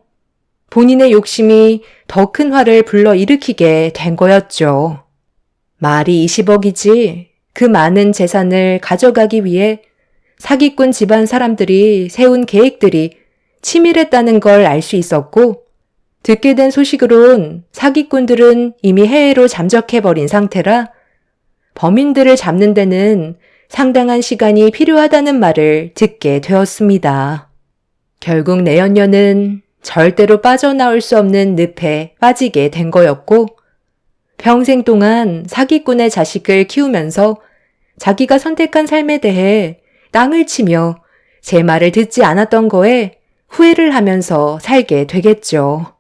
본인의 욕심이 더 큰 화를 불러일으키게 된 거였죠. 말이 20억이지 그 많은 재산을 가져가기 위해 사기꾼 집안 사람들이 세운 계획들이 치밀했다는 걸 알 수 있었고, 듣게 된 소식으론 사기꾼들은 이미 해외로 잠적해버린 상태라 범인들을 잡는 데는 상당한 시간이 필요하다는 말을 듣게 되었습니다. 결국 내연녀는 절대로 빠져나올 수 없는 늪에 빠지게 된 거였고, 평생 동안 사기꾼의 자식을 키우면서 자기가 선택한 삶에 대해 땅을 치며 제 말을 듣지 않았던 거에 후회를 하면서 살게 되겠죠.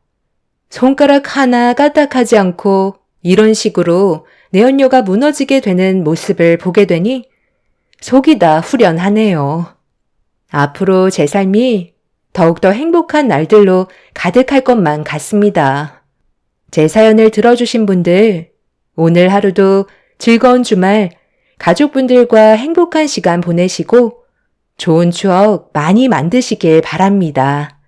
손가락 하나 까딱하지 않고 이런 식으로 내연녀가 무너지게 되는 모습을 보게 되니 속이 다 후련하네요. 앞으로 제 삶이 더욱더 행복한 날들로 가득할 것만 같습니다. 제 사연을 들어주신 분들, 오늘 하루도 즐거운 주말 가족분들과 행복한 시간 보내시고 좋은 추억 많이 만드시길 바랍니다.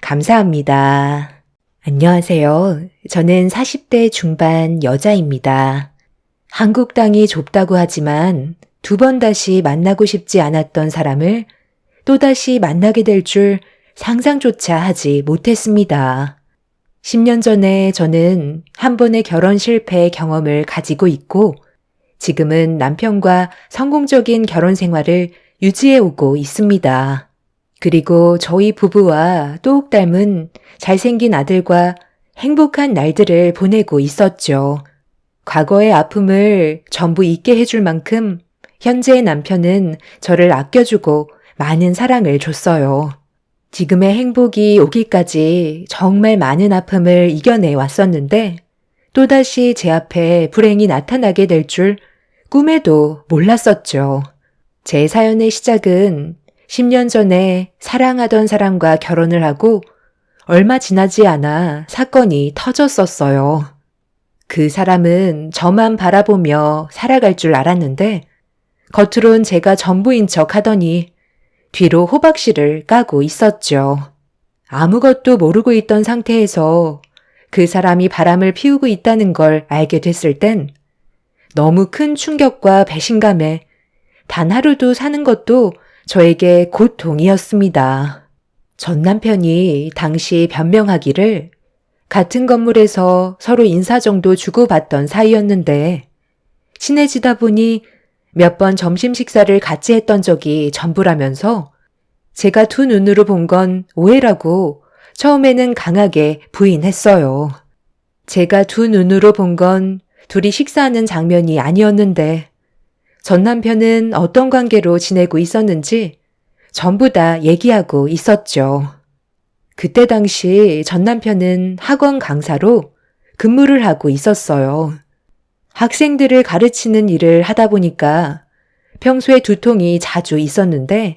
감사합니다. 안녕하세요. 저는 40대 중반 여자입니다. 한국 땅이 좁다고 하지만 2번 다시 만나고 싶지 않았던 사람을 또다시 만나게 될 줄 상상조차 하지 못했습니다. 10년 전에 저는 한 번의 결혼 실패 경험을 가지고 있고 지금은 남편과 성공적인 결혼 생활을 유지해 오고 있습니다. 그리고 저희 부부와 똑 닮은 잘생긴 아들과 행복한 날들을 보내고 있었죠. 과거의 아픔을 전부 잊게 해줄 만큼 현재의 남편은 저를 아껴주고 많은 사랑을 줬어요. 지금의 행복이 오기까지 정말 많은 아픔을 이겨내 왔었는데 또다시 제 앞에 불행이 나타나게 될 줄 꿈에도 몰랐었죠. 제 사연의 시작은 10년 전에 사랑하던 사람과 결혼을 하고 얼마 지나지 않아 사건이 터졌었어요. 그 사람은 저만 바라보며 살아갈 줄 알았는데 겉으론 제가 전부인 척 하더니 뒤로 호박씨를 까고 있었죠. 아무것도 모르고 있던 상태에서 그 사람이 바람을 피우고 있다는 걸 알게 됐을 땐 너무 큰 충격과 배신감에 단 하루도 사는 것도 저에게 고통이었습니다. 전 남편이 당시 변명하기를 같은 건물에서 서로 인사 정도 주고받던 사이였는데 친해지다 보니 몇 번 점심 식사를 같이 했던 적이 전부라면서 제가 두 눈으로 본 건 오해라고 처음에는 강하게 부인했어요. 제가 두 눈으로 본 건 둘이 식사하는 장면이 아니었는데 전 남편은 어떤 관계로 지내고 있었는지 전부 다 얘기하고 있었죠. 그때 당시 전 남편은 학원 강사로 근무를 하고 있었어요. 학생들을 가르치는 일을 하다 보니까 평소에 두통이 자주 있었는데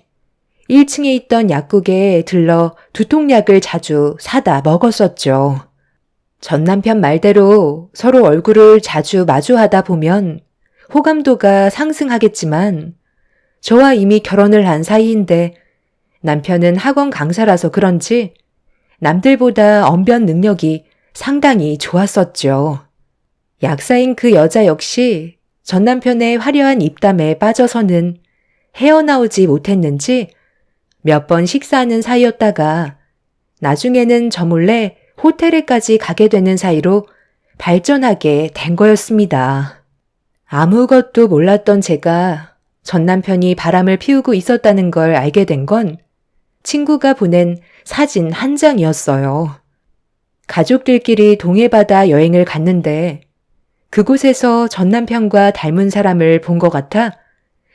1층에 있던 약국에 들러 두통약을 자주 사다 먹었었죠. 전 남편 말대로 서로 얼굴을 자주 마주하다 보면 호감도가 상승하겠지만 저와 이미 결혼을 한 사이인데 남편은 학원 강사라서 그런지 남들보다 언변 능력이 상당히 좋았었죠. 약사인 그 여자 역시 전 남편의 화려한 입담에 빠져서는 헤어나오지 못했는지 몇 번 식사하는 사이였다가 나중에는 저 몰래 호텔에까지 가게 되는 사이로 발전하게 된 거였습니다. 아무것도 몰랐던 제가 전 남편이 바람을 피우고 있었다는 걸 알게 된 건 친구가 보낸 사진 한 장이었어요. 가족들끼리 동해바다 여행을 갔는데 그곳에서 전 남편과 닮은 사람을 본 것 같아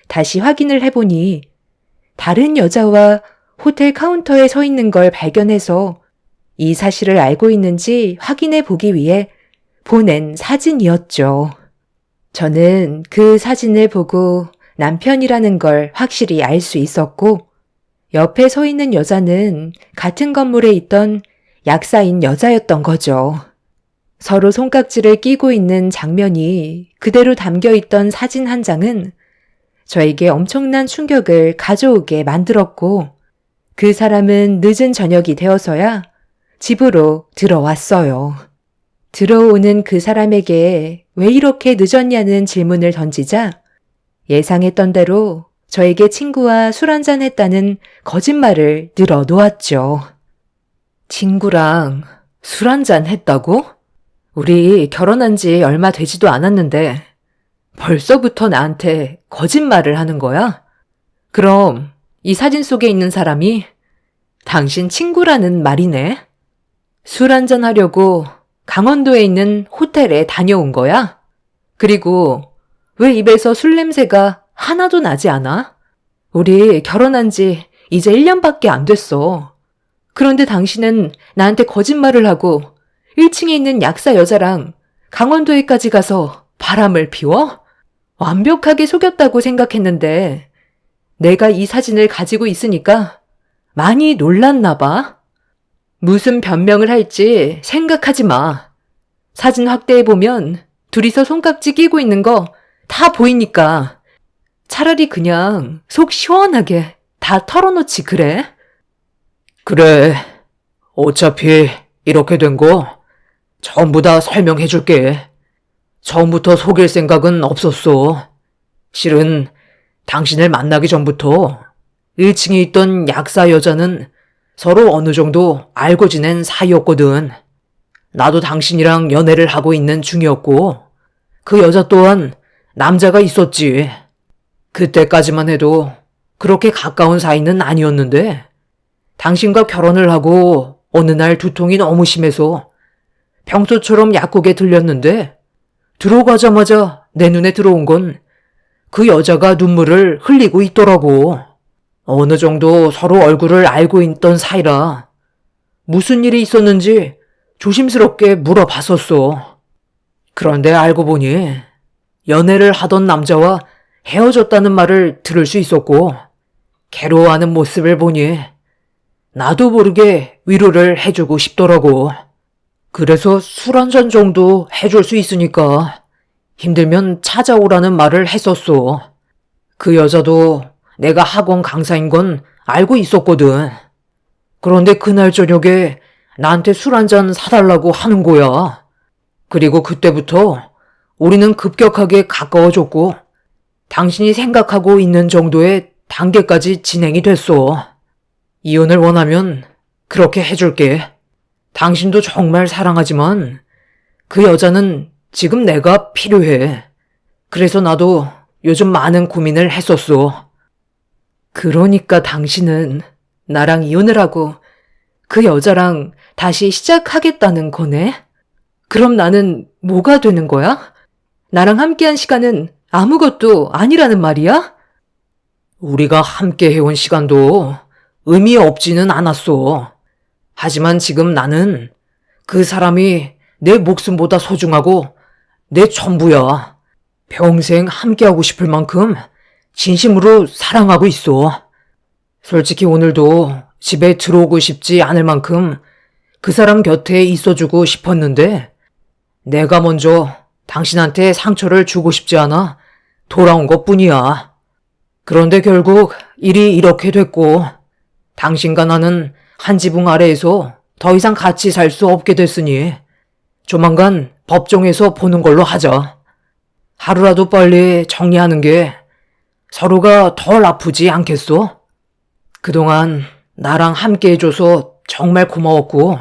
다시 확인을 해보니 다른 여자와 호텔 카운터에 서 있는 걸 발견해서 이 사실을 알고 있는지 확인해 보기 위해 보낸 사진이었죠. 저는 그 사진을 보고 남편이라는 걸 확실히 알 수 있었고 옆에 서 있는 여자는 같은 건물에 있던 약사인 여자였던 거죠. 서로 손깍지를 끼고 있는 장면이 그대로 담겨 있던 사진 한 장은 저에게 엄청난 충격을 가져오게 만들었고 그 사람은 늦은 저녁이 되어서야 집으로 들어왔어요. 들어오는 그 사람에게 왜 이렇게 늦었냐는 질문을 던지자 예상했던 대로 저에게 친구와 술 한잔 했다는 거짓말을 늘어놓았죠. 친구랑 술 한잔 했다고? 우리 결혼한 지 얼마 되지도 않았는데 벌써부터 나한테 거짓말을 하는 거야? 그럼 이 사진 속에 있는 사람이 당신 친구라는 말이네? 술 한잔 하려고 강원도에 있는 호텔에 다녀온 거야? 그리고 왜 입에서 술 냄새가 하나도 나지 않아? 우리 결혼한 지 이제 1년밖에 안 됐어. 그런데 당신은 나한테 거짓말을 하고 1층에 있는 약사 여자랑 강원도에까지 가서 바람을 피워? 완벽하게 속였다고 생각했는데 내가 이 사진을 가지고 있으니까 많이 놀랐나 봐. 무슨 변명을 할지 생각하지 마. 사진 확대해보면 둘이서 손깍지 끼고 있는 거 다 보이니까 차라리 그냥 속 시원하게 다 털어놓지 그래? 그래. 어차피 이렇게 된 거 전부 다 설명해 줄게. 처음부터 속일 생각은 없었어. 실은 당신을 만나기 전부터 1층에 있던 약사 여자는 서로 어느 정도 알고 지낸 사이였거든. 나도 당신이랑 연애를 하고 있는 중이었고 그 여자 또한 남자가 있었지. 그때까지만 해도 그렇게 가까운 사이는 아니었는데 당신과 결혼을 하고 어느 날 두통이 너무 심해서 평소처럼 약국에 들렸는데 들어가자마자 내 눈에 들어온 건 그 여자가 눈물을 흘리고 있더라고. 어느 정도 서로 얼굴을 알고 있던 사이라 무슨 일이 있었는지 조심스럽게 물어봤었어. 그런데 알고 보니 연애를 하던 남자와 헤어졌다는 말을 들을 수 있었고 괴로워하는 모습을 보니 나도 모르게 위로를 해주고 싶더라고. 그래서 술 한 잔 정도 해줄 수 있으니까 힘들면 찾아오라는 말을 했었어. 그 여자도 내가 학원 강사인 건 알고 있었거든. 그런데 그날 저녁에 나한테 술 한 잔 사달라고 하는 거야. 그리고 그때부터 우리는 급격하게 가까워졌고 당신이 생각하고 있는 정도의 단계까지 진행이 됐어. 이혼을 원하면 그렇게 해줄게. 당신도 정말 사랑하지만 그 여자는 지금 내가 필요해. 그래서 나도 요즘 많은 고민을 했었어. 그러니까 당신은 나랑 이혼을 하고 그 여자랑 다시 시작하겠다는 거네? 그럼 나는 뭐가 되는 거야? 나랑 함께한 시간은 아무것도 아니라는 말이야? 우리가 함께 해온 시간도 의미 없지는 않았어. 하지만 지금 나는 그 사람이 내 목숨보다 소중하고 내 전부야. 평생 함께하고 싶을 만큼 진심으로 사랑하고 있어. 솔직히 오늘도 집에 들어오고 싶지 않을 만큼 그 사람 곁에 있어주고 싶었는데 내가 먼저 당신한테 상처를 주고 싶지 않아 돌아온 것뿐이야. 그런데 결국 일이 이렇게 됐고 당신과 나는 한 지붕 아래에서 더 이상 같이 살 수 없게 됐으니 조만간 법정에서 보는 걸로 하자. 하루라도 빨리 정리하는 게 서로가 덜 아프지 않겠어? 그동안 나랑 함께 해줘서 정말 고마웠고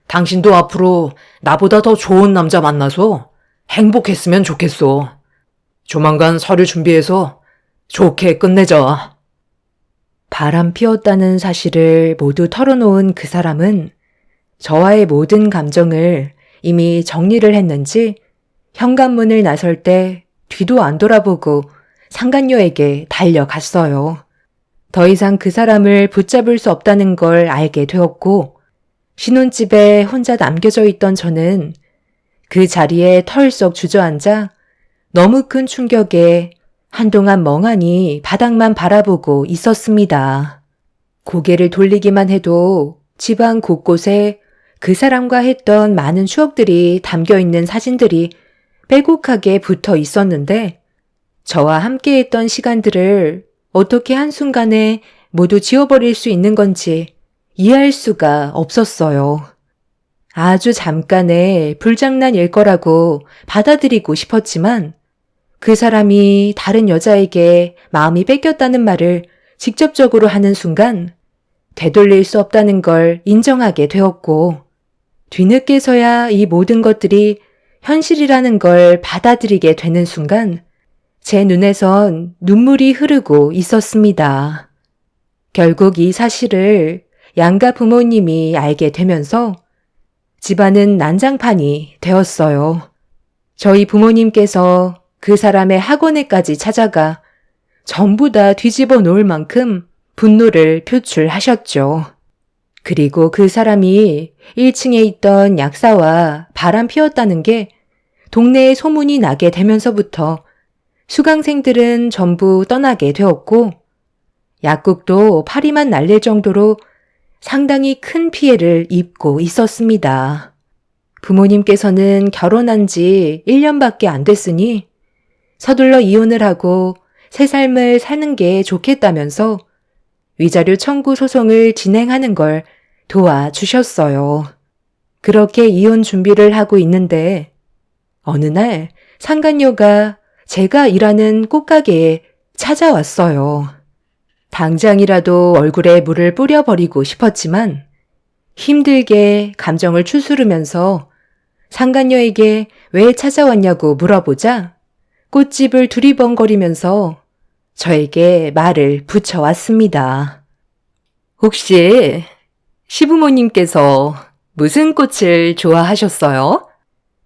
당신도 앞으로 나보다 더 좋은 남자 만나서 행복했으면 좋겠어. 조만간 서류 준비해서 좋게 끝내자. 바람 피웠다는 사실을 모두 털어놓은 그 사람은 저와의 모든 감정을 이미 정리를 했는지 현관문을 나설 때 뒤도 안 돌아보고 상간녀에게 달려갔어요. 더 이상 그 사람을 붙잡을 수 없다는 걸 알게 되었고 신혼집에 혼자 남겨져 있던 저는 그 자리에 털썩 주저앉아 너무 큰 충격에 한동안 멍하니 바닥만 바라보고 있었습니다. 고개를 돌리기만 해도 집안 곳곳에 그 사람과 했던 많은 추억들이 담겨있는 사진들이 빼곡하게 붙어 있었는데 저와 함께했던 시간들을 어떻게 한순간에 모두 지워버릴 수 있는 건지 이해할 수가 없었어요. 아주 잠깐의 불장난일 거라고 받아들이고 싶었지만 그 사람이 다른 여자에게 마음이 뺏겼다는 말을 직접적으로 하는 순간 되돌릴 수 없다는 걸 인정하게 되었고 뒤늦게서야 이 모든 것들이 현실이라는 걸 받아들이게 되는 순간 제 눈에선 눈물이 흐르고 있었습니다. 결국 이 사실을 양가 부모님이 알게 되면서 집안은 난장판이 되었어요. 저희 부모님께서 그 사람의 학원에까지 찾아가 전부 다 뒤집어 놓을 만큼 분노를 표출하셨죠. 그리고 그 사람이 1층에 있던 약사와 바람 피웠다는 게 동네에 소문이 나게 되면서부터 수강생들은 전부 떠나게 되었고 약국도 파리만 날릴 정도로 상당히 큰 피해를 입고 있었습니다. 부모님께서는 결혼한 지 1년밖에 안 됐으니 서둘러 이혼을 하고 새 삶을 사는 게 좋겠다면서 위자료 청구 소송을 진행하는 걸 도와주셨어요. 그렇게 이혼 준비를 하고 있는데 어느 날 상간녀가 제가 일하는 꽃가게에 찾아왔어요. 당장이라도 얼굴에 물을 뿌려버리고 싶었지만 힘들게 감정을 추스르면서 상간녀에게 왜 찾아왔냐고 물어보자 꽃집을 두리번거리면서 저에게 말을 붙여왔습니다. 혹시 시부모님께서 무슨 꽃을 좋아하셨어요?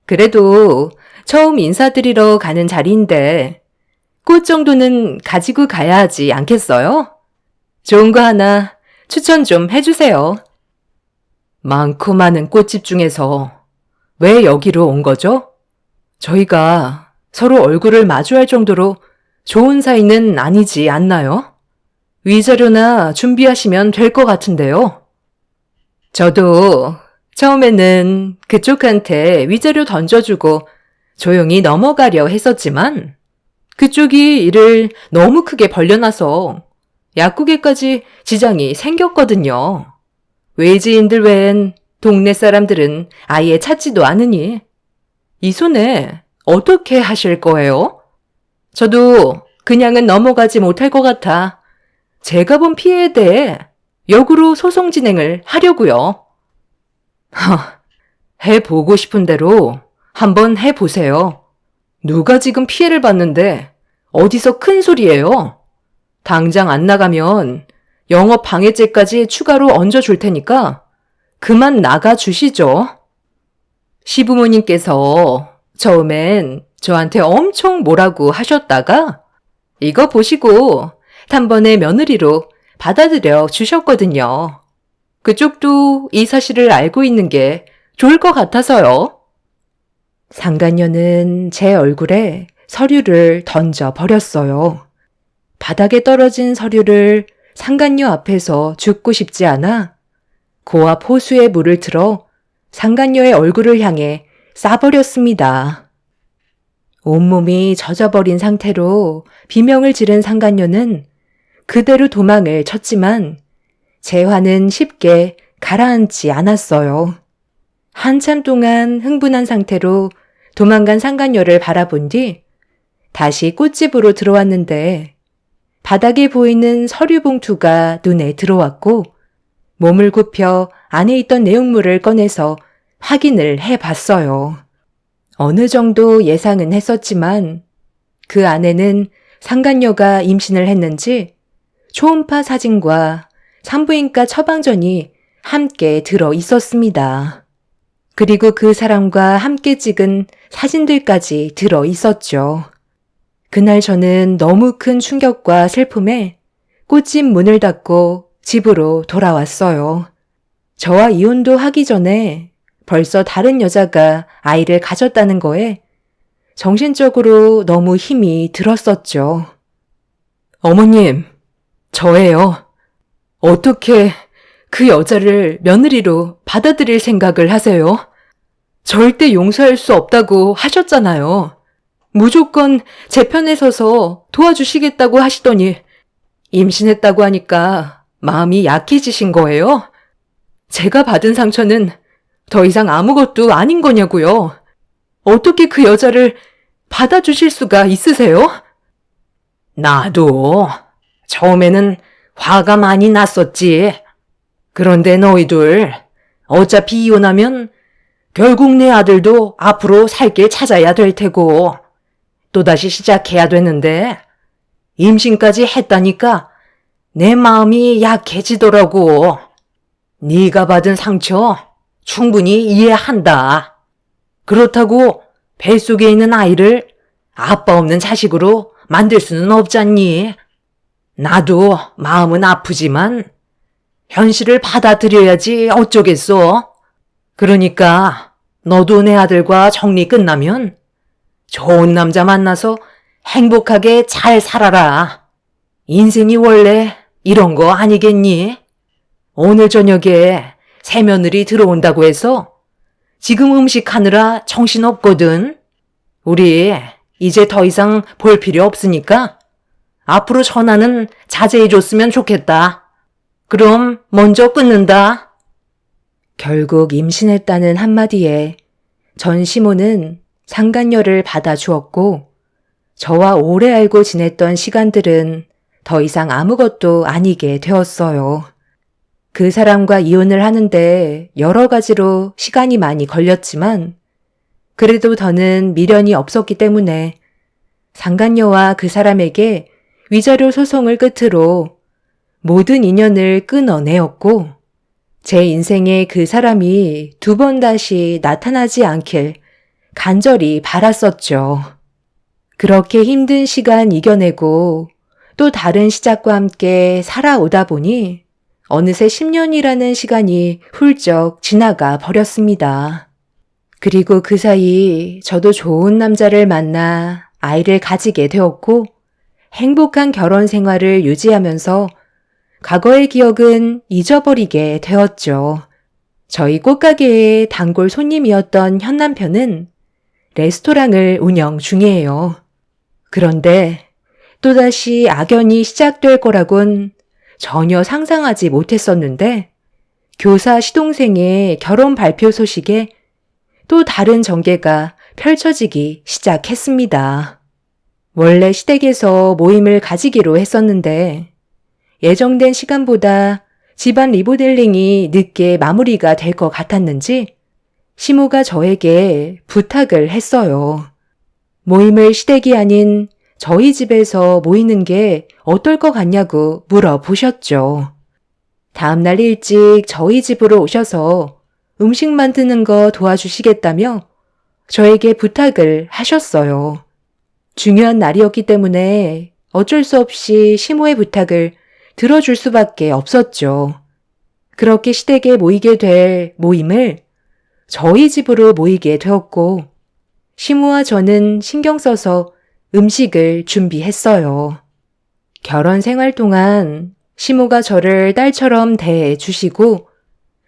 그래도 처음 인사드리러 가는 자리인데 꽃 정도는 가지고 가야 하지 않겠어요? 좋은 거 하나 추천 좀 해주세요. 많고 많은 꽃집 중에서 왜 여기로 온 거죠? 저희가 서로 얼굴을 마주할 정도로 좋은 사이는 아니지 않나요? 위자료나 준비하시면 될 것 같은데요. 저도 처음에는 그쪽한테 위자료 던져주고 조용히 넘어가려 했었지만 그쪽이 일을 너무 크게 벌려놔서 약국에까지 지장이 생겼거든요. 외지인들 외엔 동네 사람들은 아예 찾지도 않으니 이 손에 어떻게 하실 거예요? 저도 그냥은 넘어가지 못할 것 같아 제가 본 피해에 대해 역으로 소송 진행을 하려고요. 해보고 싶은 대로 한번 해보세요. 누가 지금 피해를 봤는데 어디서 큰 소리예요? 당장 안 나가면 영업 방해죄까지 추가로 얹어줄 테니까 그만 나가 주시죠. 시부모님께서 처음엔 저한테 엄청 뭐라고 하셨다가 이거 보시고 단번에 며느리로 받아들여 주셨거든요. 그쪽도 이 사실을 알고 있는 게 좋을 것 같아서요. 상간녀는 제 얼굴에 서류를 던져 버렸어요. 바닥에 떨어진 서류를 상간녀 앞에서 줍고 싶지 않아 고압 호수에 물을 틀어 상간녀의 얼굴을 향해 쏴버렸습니다. 온몸이 젖어버린 상태로 비명을 지른 상간녀는 그대로 도망을 쳤지만 제 화는 쉽게 가라앉지 않았어요. 한참 동안 흥분한 상태로 도망간 상간녀를 바라본 뒤 다시 꽃집으로 들어왔는데 바닥에 보이는 서류 봉투가 눈에 들어왔고 몸을 굽혀 안에 있던 내용물을 꺼내서 확인을 해봤어요. 어느 정도 예상은 했었지만 그 안에는 상간녀가 임신을 했는지 초음파 사진과 산부인과 처방전이 함께 들어 있었습니다. 그리고 그 사람과 함께 찍은 사진들까지 들어 있었죠. 그날 저는 너무 큰 충격과 슬픔에 꽃집 문을 닫고 집으로 돌아왔어요. 저와 이혼도 하기 전에 벌써 다른 여자가 아이를 가졌다는 거에 정신적으로 너무 힘이 들었었죠. 어머님, 저예요. 어떻게 그 여자를 며느리로 받아들일 생각을 하세요? 절대 용서할 수 없다고 하셨잖아요. 무조건 제 편에 서서 도와주시겠다고 하시더니 임신했다고 하니까 마음이 약해지신 거예요? 제가 받은 상처는 더 이상 아무것도 아닌 거냐고요. 어떻게 그 여자를 받아주실 수가 있으세요? 나도 처음에는 화가 많이 났었지. 그런데 너희들 어차피 이혼하면 결국 내 아들도 앞으로 살 길 찾아야 될 테고 또다시 시작해야 되는데 임신까지 했다니까 내 마음이 약해지더라고. 네가 받은 상처 충분히 이해한다. 그렇다고 뱃속에 있는 아이를 아빠 없는 자식으로 만들 수는 없잖니. 나도 마음은 아프지만 현실을 받아들여야지 어쩌겠어. 그러니까 너도 내 아들과 정리 끝나면 좋은 남자 만나서 행복하게 잘 살아라. 인생이 원래 이런 거 아니겠니? 오늘 저녁에 새며느리 들어온다고 해서 지금 음식하느라 정신없거든. 우리 이제 더 이상 볼 필요 없으니까 앞으로 전화는 자제해줬으면 좋겠다. 그럼 먼저 끊는다. 결국 임신했다는 한마디에 전 시모는 상간녀를 받아주었고 저와 오래 알고 지냈던 시간들은 더 이상 아무것도 아니게 되었어요. 그 사람과 이혼을 하는데 여러 가지로 시간이 많이 걸렸지만 그래도 더는 미련이 없었기 때문에 상간녀와 그 사람에게 위자료 소송을 끝으로 모든 인연을 끊어내었고 제 인생에 그 사람이 두 번 다시 나타나지 않길 간절히 바랐었죠. 그렇게 힘든 시간 이겨내고 또 다른 시작과 함께 살아오다 보니 어느새 10년이라는 시간이 훌쩍 지나가 버렸습니다. 그리고 그 사이 저도 좋은 남자를 만나 아이를 가지게 되었고 행복한 결혼 생활을 유지하면서 과거의 기억은 잊어버리게 되었죠. 저희 꽃가게의 단골 손님이었던 현 남편은 레스토랑을 운영 중이에요. 그런데 또다시 악연이 시작될 거라곤 전혀 상상하지 못했었는데 교사 시동생의 결혼 발표 소식에 또 다른 전개가 펼쳐지기 시작했습니다. 원래 시댁에서 모임을 가지기로 했었는데 예정된 시간보다 집안 리모델링이 늦게 마무리가 될 것 같았는지 시모가 저에게 부탁을 했어요. 모임을 시댁이 아닌 저희 집에서 모이는 게 어떨 것 같냐고 물어보셨죠. 다음날 일찍 저희 집으로 오셔서 음식 만드는 거 도와주시겠다며 저에게 부탁을 하셨어요. 중요한 날이었기 때문에 어쩔 수 없이 시모의 부탁을 들어줄 수밖에 없었죠. 그렇게 시댁에 모이게 될 모임을 저희 집으로 모이게 되었고, 시모와 저는 신경 써서 음식을 준비했어요. 결혼 생활 동안 시모가 저를 딸처럼 대해 주시고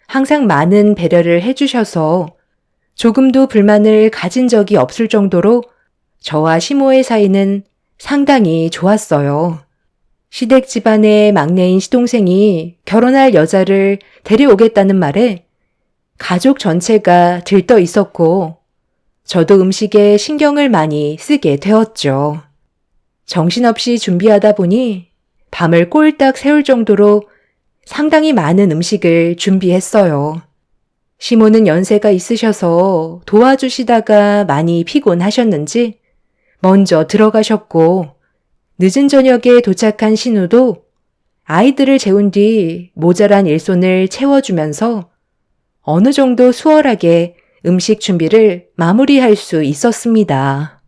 항상 많은 배려를 해주셔서 조금도 불만을 가진 적이 없을 정도로 저와 시모의 사이는 상당히 좋았어요. 시댁 집안의 막내인 시동생이 결혼할 여자를 데려오겠다는 말에 가족 전체가 들떠 있었고 저도 음식에 신경을 많이 쓰게 되었죠. 정신없이 준비하다 보니 밤을 꼴딱 새울 정도로 상당히 많은 음식을 준비했어요. 시모는 연세가 있으셔서 도와주시다가 많이 피곤하셨는지 먼저 들어가셨고 늦은 저녁에 도착한 신우도 아이들을 재운 뒤 모자란 일손을 채워주면서 어느 정도 수월하게 음식 준비를 마무리할 수 있었습니다.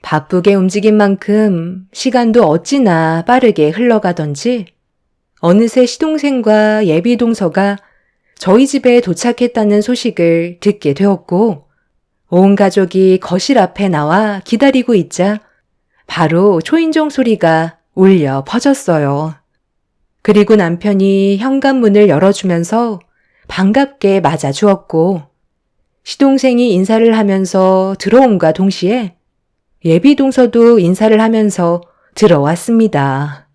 바쁘게 움직인 만큼 시간도 어찌나 빠르게 흘러가던지 어느새 시동생과 예비동서가 저희 집에 도착했다는 소식을 듣게 되었고 온 가족이 거실 앞에 나와 기다리고 있자 바로 초인종 소리가 울려 퍼졌어요. 그리고 남편이 현관문을 열어주면서 반갑게 맞아주었고 시동생이 인사를 하면서 들어옴과 동시에 예비동서도 인사를 하면서 들어왔습니다.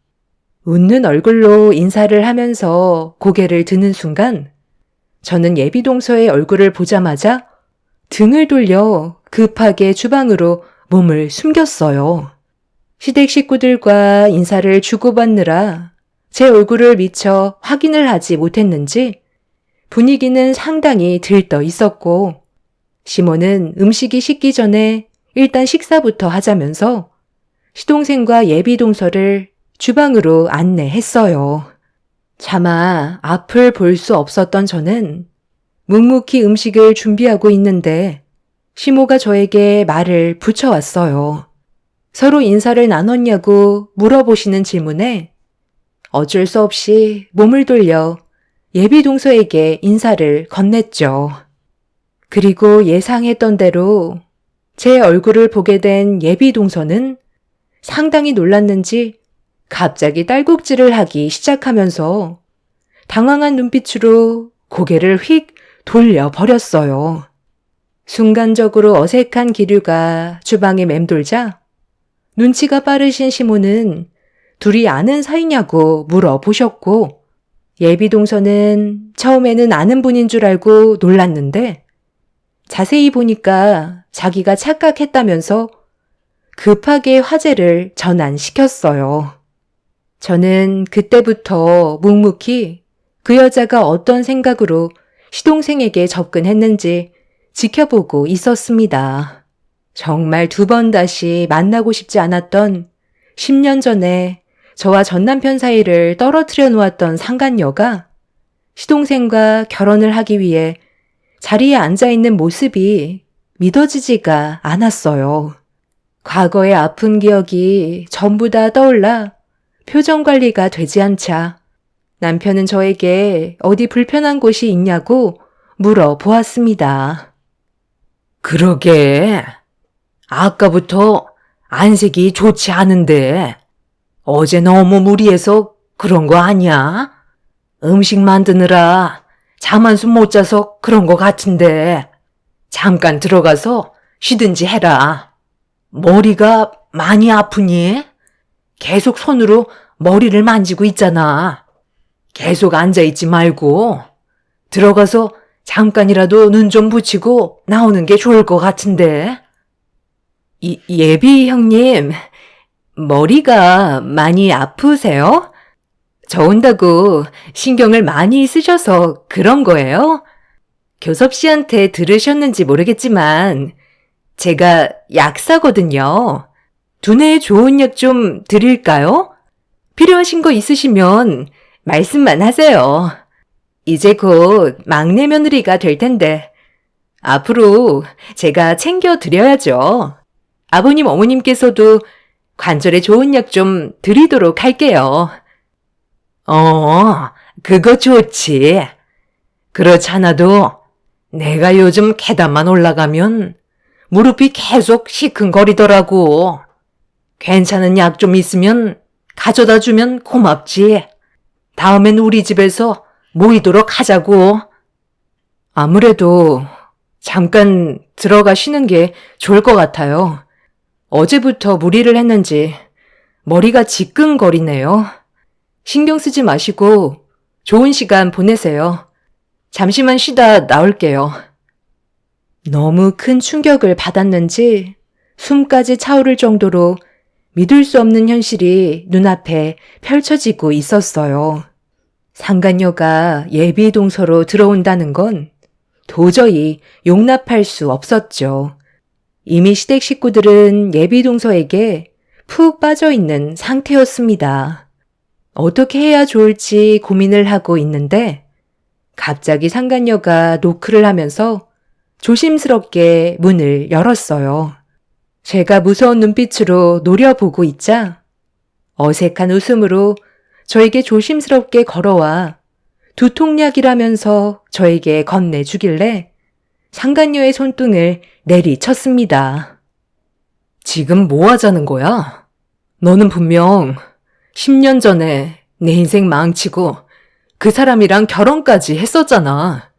웃는 얼굴로 인사를 하면서 고개를 드는 순간 저는 예비동서의 얼굴을 보자마자 등을 돌려 급하게 주방으로 몸을 숨겼어요. 시댁 식구들과 인사를 주고받느라 제 얼굴을 미처 확인을 하지 못했는지 분위기는 상당히 들떠 있었고 시모는 음식이 식기 전에 일단 식사부터 하자면서 시동생과 예비동서를 주방으로 안내했어요. 차마 앞을 볼 수 없었던 저는 묵묵히 음식을 준비하고 있는데 시모가 저에게 말을 붙여왔어요. 서로 인사를 나눴냐고 물어보시는 질문에 어쩔 수 없이 몸을 돌려 예비동서에게 인사를 건넸죠. 그리고 예상했던 대로 제 얼굴을 보게 된 예비동서는 상당히 놀랐는지 갑자기 딸꾹질을 하기 시작하면서 당황한 눈빛으로 고개를 휙 돌려버렸어요. 순간적으로 어색한 기류가 주방에 맴돌자 눈치가 빠르신 시모는 둘이 아는 사이냐고 물어보셨고 예비동서는 처음에는 아는 분인 줄 알고 놀랐는데 자세히 보니까 자기가 착각했다면서 급하게 화제를 전환시켰어요. 저는 그때부터 묵묵히 그 여자가 어떤 생각으로 시동생에게 접근했는지 지켜보고 있었습니다. 정말 두 번 다시 만나고 싶지 않았던 10년 전에 저와 전 남편 사이를 떨어뜨려 놓았던 상간녀가 시동생과 결혼을 하기 위해 자리에 앉아있는 모습이 믿어지지가 않았어요. 과거의 아픈 기억이 전부 다 떠올라 표정 관리가 되지 않자 남편은 저에게 어디 불편한 곳이 있냐고 물어보았습니다. 그러게. 아까부터 안색이 좋지 않은데 어제 너무 무리해서 그런 거 아니야? 음식 만드느라 잠 한숨 못 자서 그런 거 같은데 잠깐 들어가서 쉬든지 해라. 머리가 많이 아프니? 계속 손으로 머리를 만지고 있잖아. 계속 앉아있지 말고 들어가서 잠깐이라도 눈 좀 붙이고 나오는 게 좋을 것 같은데. 예비 형님, 머리가 많이 아프세요? 저 온다고 신경을 많이 쓰셔서 그런 거예요? 교섭 씨한테 들으셨는지 모르겠지만 제가 약사거든요. 두뇌에 좋은 약 좀 드릴까요? 필요하신 거 있으시면 말씀만 하세요. 이제 곧 막내 며느리가 될 텐데 앞으로 제가 챙겨드려야죠. 아버님 어머님께서도 관절에 좋은 약 좀 드리도록 할게요. 그거 좋지. 그렇지 않아도 내가 요즘 계단만 올라가면 무릎이 계속 시큰거리더라고. 괜찮은 약 좀 있으면 가져다 주면 고맙지. 다음엔 우리 집에서 모이도록 하자고. 아무래도 잠깐 들어가 쉬는 게 좋을 것 같아요. 어제부터 무리를 했는지 머리가 지끈거리네요. 신경 쓰지 마시고 좋은 시간 보내세요. 잠시만 쉬다 나올게요. 너무 큰 충격을 받았는지 숨까지 차오를 정도로 믿을 수 없는 현실이 눈앞에 펼쳐지고 있었어요. 상간녀가 예비 동서로 들어온다는 건 도저히 용납할 수 없었죠. 이미 시댁 식구들은 예비 동서에게 푹 빠져 있는 상태였습니다. 어떻게 해야 좋을지 고민을 하고 있는데 갑자기 상간녀가 노크를 하면서 조심스럽게 문을 열었어요. 제가 무서운 눈빛으로 노려보고 있자 어색한 웃음으로 저에게 조심스럽게 걸어와 두통약이라면서 저에게 건네주길래 상간녀의 손등을 내리쳤습니다. 지금 뭐 하자는 거야? 너는 분명 10년 전에 내 인생 망치고 그 사람이랑 결혼까지 했었잖아.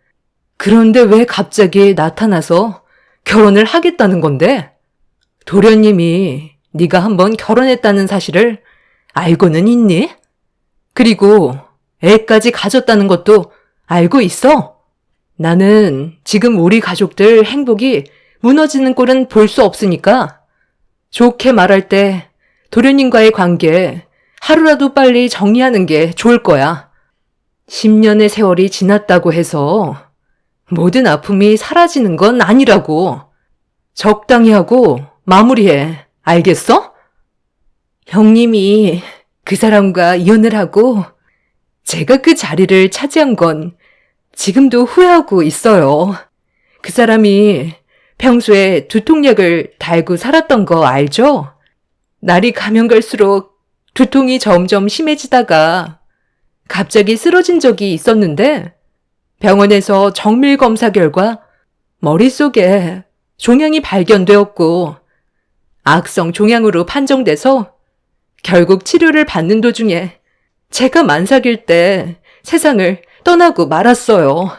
그런데 왜 갑자기 나타나서 결혼을 하겠다는 건데? 도련님이 네가 한번 결혼했다는 사실을 알고는 있니? 그리고 애까지 가졌다는 것도 알고 있어? 나는 지금 우리 가족들 행복이 무너지는 꼴은 볼 수 없으니까 좋게 말할 때 도련님과의 관계 하루라도 빨리 정리하는 게 좋을 거야. 10년의 세월이 지났다고 해서 모든 아픔이 사라지는 건 아니라고. 적당히 하고 마무리해. 알겠어? 형님이 그 사람과 이혼을 하고 제가 그 자리를 차지한 건 지금도 후회하고 있어요. 그 사람이 평소에 두통약을 달고 살았던 거 알죠? 날이 가면 갈수록 두통이 점점 심해지다가 갑자기 쓰러진 적이 있었는데 병원에서 정밀 검사 결과 머릿속에 종양이 발견되었고 악성 종양으로 판정돼서 결국 치료를 받는 도중에 제가 만삭일 때 세상을 떠나고 말았어요.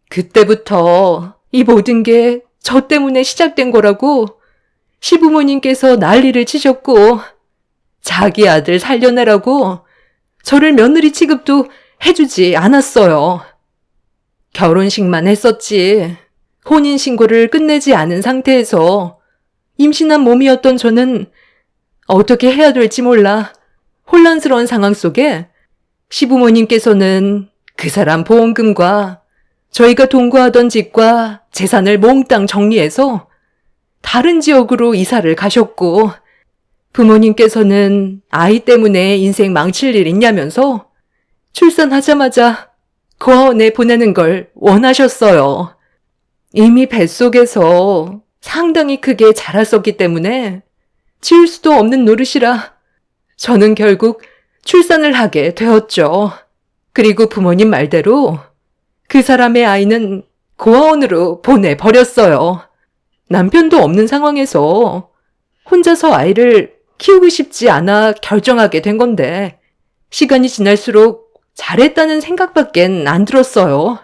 그때부터 이 모든 게 저 때문에 시작된 거라고 시부모님께서 난리를 치셨고 자기 아들 살려내라고 저를 며느리 취급도 해주지 않았어요. 결혼식만 했었지 혼인신고를 끝내지 않은 상태에서 임신한 몸이었던 저는 어떻게 해야 될지 몰라 혼란스러운 상황 속에 시부모님께서는 그 사람 보험금과 저희가 동거하던 집과 재산을 몽땅 정리해서 다른 지역으로 이사를 가셨고 부모님께서는 아이 때문에 인생 망칠 일 있냐면서 출산하자마자 고아원에 보내는 걸 원하셨어요. 이미 뱃속에서 상당히 크게 자랐었기 때문에 지울 수도 없는 노릇이라 저는 결국 출산을 하게 되었죠. 그리고 부모님 말대로 그 사람의 아이는 고아원으로 보내버렸어요. 남편도 없는 상황에서 혼자서 아이를 키우고 싶지 않아 결정하게 된 건데 시간이 지날수록 잘했다는 생각밖엔 안 들었어요.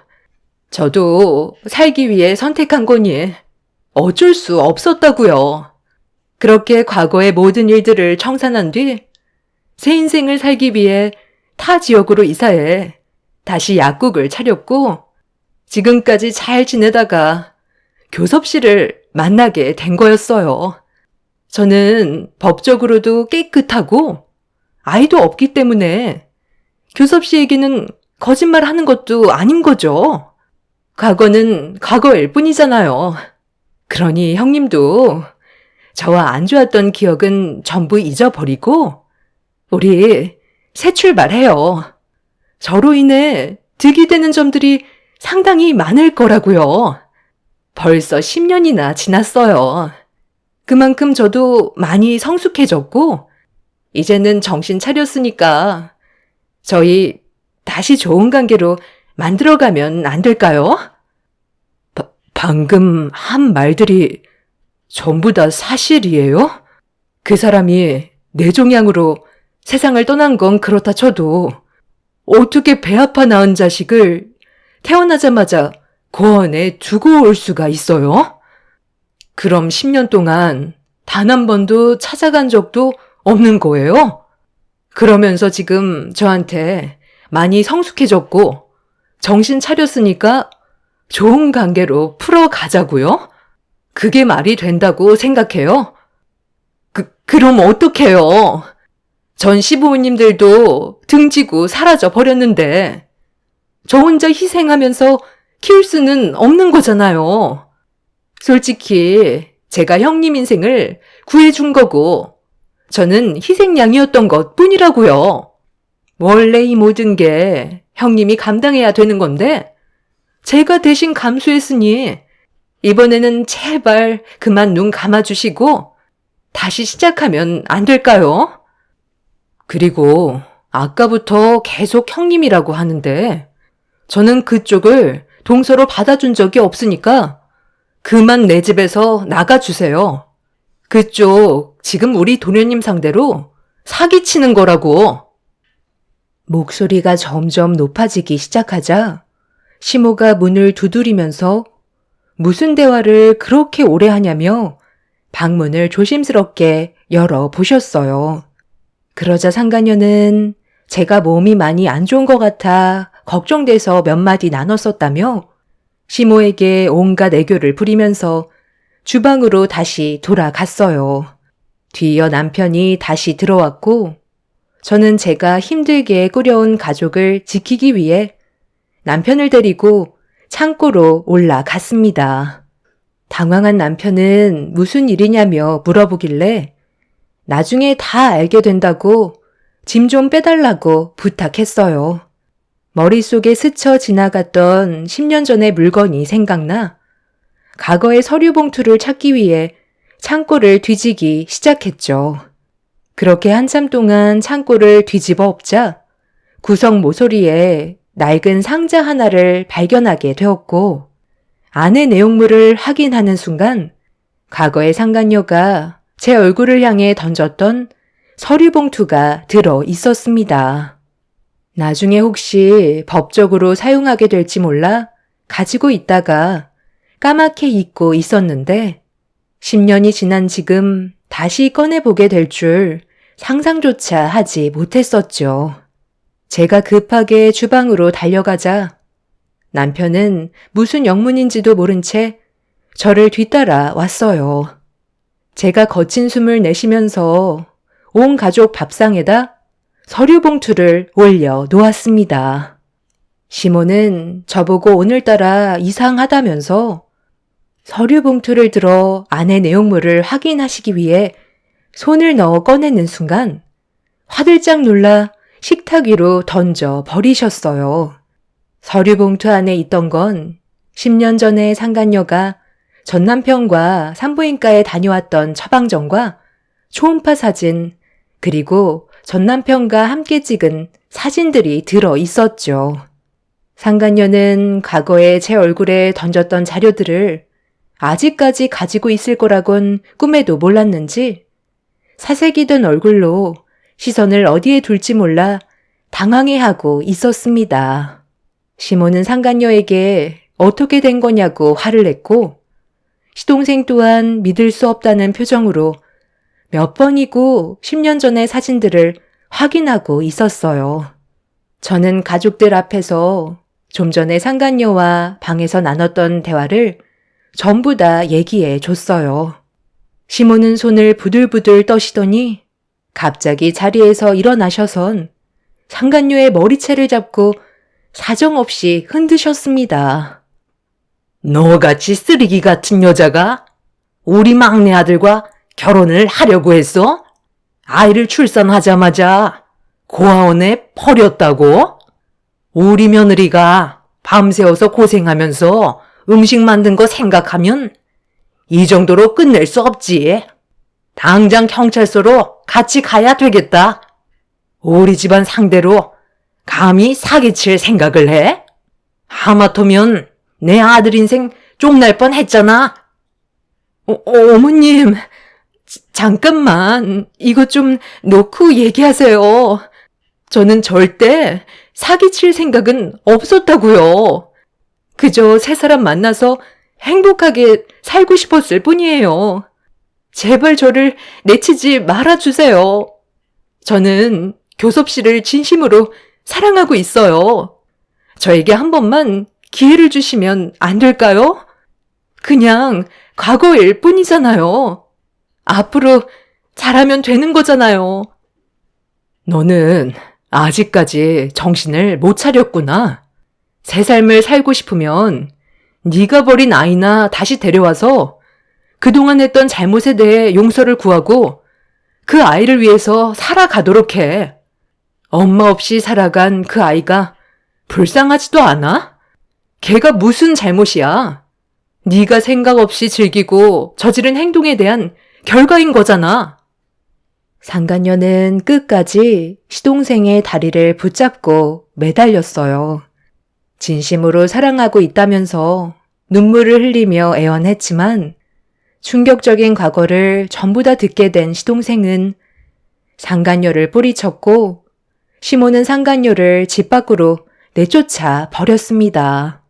저도 살기 위해 선택한 거니 어쩔 수 없었다고요. 그렇게 과거의 모든 일들을 청산한 뒤 새 인생을 살기 위해 타 지역으로 이사해 다시 약국을 차렸고 지금까지 잘 지내다가 교섭 씨를 만나게 된 거였어요. 저는 법적으로도 깨끗하고 아이도 없기 때문에 교섭 씨에게는 거짓말 하는 것도 아닌 거죠. 과거는 과거일 뿐이잖아요. 그러니 형님도 저와 안 좋았던 기억은 전부 잊어버리고 우리 새 출발해요. 저로 인해 득이 되는 점들이 상당히 많을 거라고요. 벌써 10년이나 지났어요. 그만큼 저도 많이 성숙해졌고 이제는 정신 차렸으니까 저희 다시 좋은 관계로 만들어가면 안 될까요? 방금 한 말들이 전부 다 사실이에요? 그 사람이 뇌종양으로 세상을 떠난 건 그렇다 쳐도 어떻게 배 아파 낳은 자식을 태어나자마자 고원에 두고 올 수가 있어요? 그럼 10년 동안 단 한 번도 찾아간 적도 없는 거예요? 그러면서 지금 저한테 많이 성숙해졌고 정신 차렸으니까 좋은 관계로 풀어가자고요? 그게 말이 된다고 생각해요? 그럼 어떡해요? 전 시부모님들도 등지고 사라져 버렸는데 저 혼자 희생하면서 키울 수는 없는 거잖아요. 솔직히 제가 형님 인생을 구해준 거고 저는 희생양이었던 것 뿐이라고요. 원래 이 모든 게 형님이 감당해야 되는 건데 제가 대신 감수했으니 이번에는 제발 그만 눈 감아주시고 다시 시작하면 안 될까요? 그리고 아까부터 계속 형님이라고 하는데 저는 그쪽을 동서로 받아준 적이 없으니까 그만 내 집에서 나가주세요. 그쪽 지금 우리 도련님 상대로 사기치는 거라고. 목소리가 점점 높아지기 시작하자 시모가 문을 두드리면서 무슨 대화를 그렇게 오래 하냐며 방문을 조심스럽게 열어보셨어요. 그러자 상간녀는 제가 몸이 많이 안 좋은 것 같아 걱정돼서 몇 마디 나눴었다며 시모에게 온갖 애교를 부리면서 주방으로 다시 돌아갔어요. 뒤이어 남편이 다시 들어왔고 저는 제가 힘들게 꾸려온 가족을 지키기 위해 남편을 데리고 창고로 올라갔습니다. 당황한 남편은 무슨 일이냐며 물어보길래 나중에 다 알게 된다고 짐 좀 빼달라고 부탁했어요. 머릿속에 스쳐 지나갔던 10년 전의 물건이 생각나 과거의 서류 봉투를 찾기 위해 창고를 뒤지기 시작했죠. 그렇게 한참 동안 창고를 뒤집어 엎자 구석 모서리에 낡은 상자 하나를 발견하게 되었고 안의 내용물을 확인하는 순간 과거의 상간녀가 제 얼굴을 향해 던졌던 서류 봉투가 들어 있었습니다. 나중에 혹시 법적으로 사용하게 될지 몰라 가지고 있다가 까맣게 잊고 있었는데 10년이 지난 지금 다시 꺼내보게 될 줄 상상조차 하지 못했었죠. 제가 급하게 주방으로 달려가자 남편은 무슨 영문인지도 모른 채 저를 뒤따라 왔어요. 제가 거친 숨을 내쉬면서 온 가족 밥상에다 서류 봉투를 올려 놓았습니다. 시모는 저보고 오늘따라 이상하다면서 서류 봉투를 들어 안의 내용물을 확인하시기 위해 손을 넣어 꺼내는 순간 화들짝 놀라 식탁 위로 던져 버리셨어요. 서류 봉투 안에 있던 건 10년 전에 상간녀가 전 남편과 산부인과에 다녀왔던 처방전과 초음파 사진 그리고 전 남편과 함께 찍은 사진들이 들어 있었죠. 상간녀는 과거에 제 얼굴에 던졌던 자료들을 아직까지 가지고 있을 거라곤 꿈에도 몰랐는지 사색이던 얼굴로 시선을 어디에 둘지 몰라 당황해하고 있었습니다. 시모는 상간녀에게 어떻게 된 거냐고 화를 냈고 시동생 또한 믿을 수 없다는 표정으로 몇 번이고 10년 전의 사진들을 확인하고 있었어요. 저는 가족들 앞에서 좀 전에 상간녀와 방에서 나눴던 대화를 전부 다 얘기해 줬어요. 시모는 손을 부들부들 떠시더니 갑자기 자리에서 일어나셔선 상간녀의 머리채를 잡고 사정없이 흔드셨습니다. 너같이 쓰레기 같은 여자가 우리 막내 아들과 결혼을 하려고 했어? 아이를 출산하자마자 고아원에 버렸다고? 우리 며느리가 밤새워서 고생하면서 음식 만든 거 생각하면 이 정도로 끝낼 수 없지. 당장 경찰서로 같이 가야 되겠다. 우리 집안 상대로 감히 사기칠 생각을 해? 하마터면 내 아들 인생 쪽날 뻔했잖아. 어머님, 잠깐만 이거 좀 놓고 얘기하세요. 저는 절대 사기칠 생각은 없었다고요. 그저 새 사람 만나서 행복하게 살고 싶었을 뿐이에요. 제발 저를 내치지 말아주세요. 저는 교섭 씨를 진심으로 사랑하고 있어요. 저에게 한 번만 기회를 주시면 안 될까요? 그냥 과거일 뿐이잖아요. 앞으로 잘하면 되는 거잖아요. 너는 아직까지 정신을 못 차렸구나. 새 삶을 살고 싶으면 네가 버린 아이나 다시 데려와서 그동안 했던 잘못에 대해 용서를 구하고 그 아이를 위해서 살아가도록 해. 엄마 없이 살아간 그 아이가 불쌍하지도 않아? 걔가 무슨 잘못이야? 네가 생각 없이 즐기고 저지른 행동에 대한 결과인 거잖아. 상간녀는 끝까지 시동생의 다리를 붙잡고 매달렸어요. 진심으로 사랑하고 있다면서 눈물을 흘리며 애원했지만 충격적인 과거를 전부 다 듣게 된 시동생은 상간녀를 뿌리쳤고 시모는 상간녀를 집 밖으로 내쫓아 버렸습니다.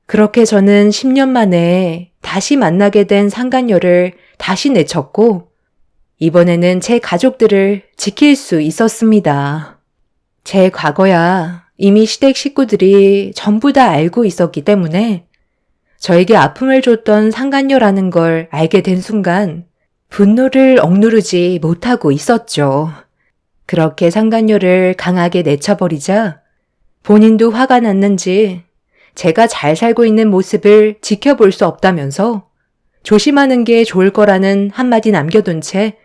그렇게 저는 10년 만에 다시 만나게 된 상간녀를 다시 내쳤고 이번에는 제 가족들을 지킬 수 있었습니다. 제 과거야 이미 시댁 식구들이 전부 다 알고 있었기 때문에 저에게 아픔을 줬던 상간녀라는 걸 알게 된 순간 분노를 억누르지 못하고 있었죠. 그렇게 상간녀를 강하게 내쳐버리자 본인도 화가 났는지 제가 잘 살고 있는 모습을 지켜볼 수 없다면서 조심하는 게 좋을 거라는 한마디 남겨둔 채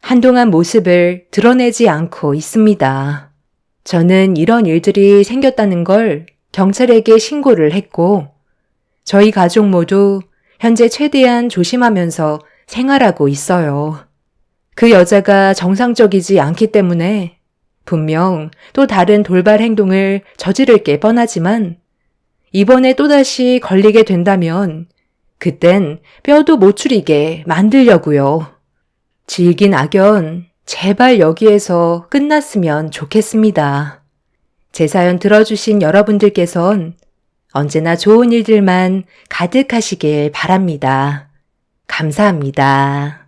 한동안 모습을 드러내지 않고 있습니다. 저는 이런 일들이 생겼다는 걸 경찰에게 신고를 했고 저희 가족 모두 현재 최대한 조심하면서 생활하고 있어요. 그 여자가 정상적이지 않기 때문에 분명 또 다른 돌발 행동을 저지를 게 뻔하지만 이번에 또다시 걸리게 된다면 그땐 뼈도 못 추리게 만들려고요. 질긴 악연, 제발 여기에서 끝났으면 좋겠습니다. 제 사연 들어주신 여러분들께선 언제나 좋은 일들만 가득하시길 바랍니다. 감사합니다.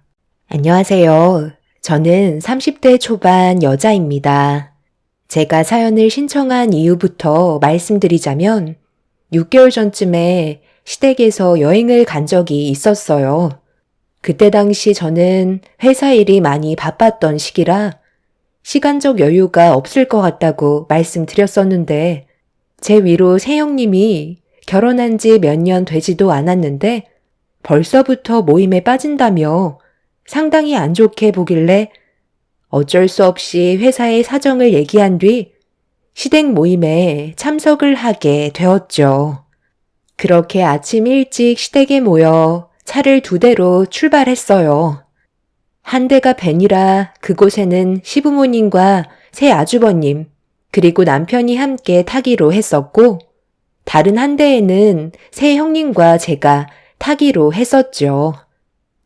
안녕하세요. 저는 30대 초반 여자입니다. 제가 사연을 신청한 이유부터 말씀드리자면 6개월 전쯤에 시댁에서 여행을 간 적이 있었어요. 그때 당시 저는 회사 일이 많이 바빴던 시기라 시간적 여유가 없을 것 같다고 말씀드렸었는데 제 위로 새형님이 결혼한 지 몇 년 되지도 않았는데 벌써부터 모임에 빠진다며 상당히 안 좋게 보길래 어쩔 수 없이 회사의 사정을 얘기한 뒤 시댁 모임에 참석을 하게 되었죠. 그렇게 아침 일찍 시댁에 모여 차를 2대로 출발했어요. 한 대가 밴이라 그곳에는 시부모님과 새 아주버님 그리고 남편이 함께 타기로 했었고 다른 한 대에는 새 형님과 제가 타기로 했었죠.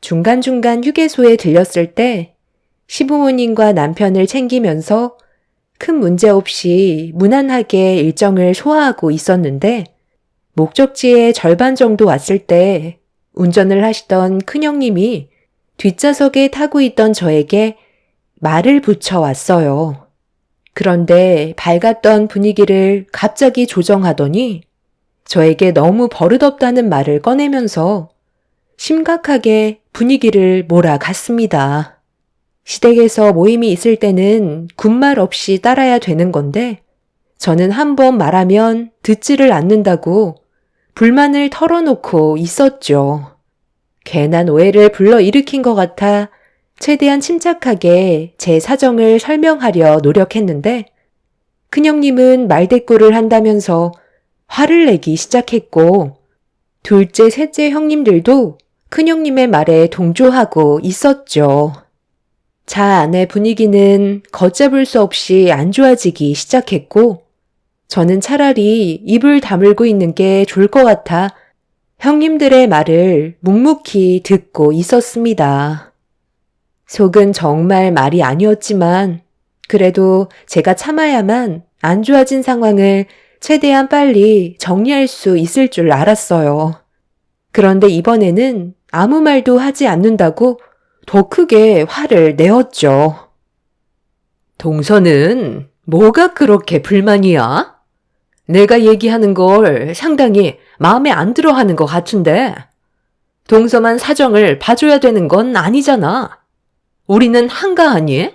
중간중간 휴게소에 들렸을 때 시부모님과 남편을 챙기면서 큰 문제 없이 무난하게 일정을 소화하고 있었는데 목적지의 절반 정도 왔을 때 운전을 하시던 큰형님이 뒷좌석에 타고 있던 저에게 말을 붙여왔어요. 그런데 밝았던 분위기를 갑자기 조정하더니 저에게 너무 버릇없다는 말을 꺼내면서 심각하게 분위기를 몰아갔습니다. 시댁에서 모임이 있을 때는 군말 없이 따라야 되는 건데 저는 한 번 말하면 듣지를 않는다고 불만을 털어놓고 있었죠. 괜한 오해를 불러일으킨 것 같아 최대한 침착하게 제 사정을 설명하려 노력했는데 큰형님은 말대꾸를 한다면서 화를 내기 시작했고 둘째, 셋째 형님들도 큰형님의 말에 동조하고 있었죠. 차 안의 분위기는 걷잡을 수 없이 안 좋아지기 시작했고 저는 차라리 입을 다물고 있는 게 좋을 것 같아 형님들의 말을 묵묵히 듣고 있었습니다. 속은 정말 말이 아니었지만 그래도 제가 참아야만 안 좋아진 상황을 최대한 빨리 정리할 수 있을 줄 알았어요. 그런데 이번에는 아무 말도 하지 않는다고 더 크게 화를 내었죠. 동서는 뭐가 그렇게 불만이야? 내가 얘기하는 걸 상당히 마음에 안 들어 하는 것 같은데. 동서만 사정을 봐줘야 되는 건 아니잖아. 우리는 한가하니?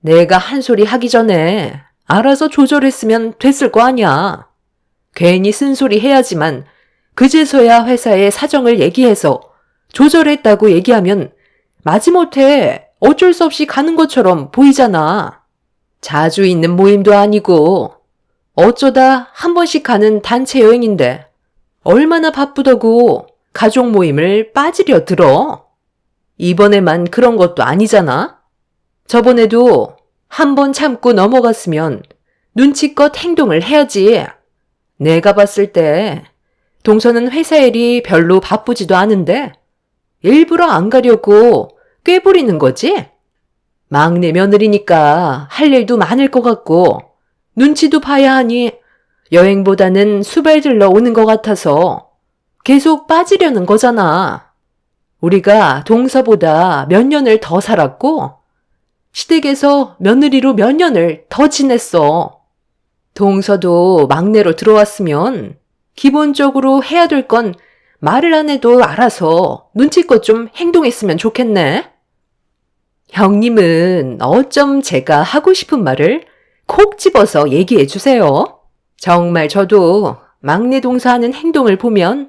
내가 한 소리 하기 전에 알아서 조절했으면 됐을 거 아니야. 괜히 쓴소리 해야지만 그제서야 회사에 사정을 얘기해서 조절했다고 얘기하면 마지못해 어쩔 수 없이 가는 것처럼 보이잖아. 자주 있는 모임도 아니고 어쩌다 한 번씩 가는 단체 여행인데 얼마나 바쁘다고 가족 모임을 빠지려 들어. 이번에만 그런 것도 아니잖아. 저번에도 한 번 참고 넘어갔으면 눈치껏 행동을 해야지. 내가 봤을 때 동서는 회사 일이 별로 바쁘지도 않은데 일부러 안 가려고 꾀부리는 거지? 막내 며느리니까 할 일도 많을 것 같고 눈치도 봐야 하니 여행보다는 수발들러 오는 것 같아서 계속 빠지려는 거잖아. 우리가 동서보다 몇 년을 더 살았고 시댁에서 며느리로 몇 년을 더 지냈어. 동서도 막내로 들어왔으면 기본적으로 해야 될 건 말을 안 해도 알아서 눈치껏 좀 행동했으면 좋겠네. 형님은 어쩜 제가 하고 싶은 말을 콕 집어서 얘기해 주세요. 정말 저도 막내 동서 하는 행동을 보면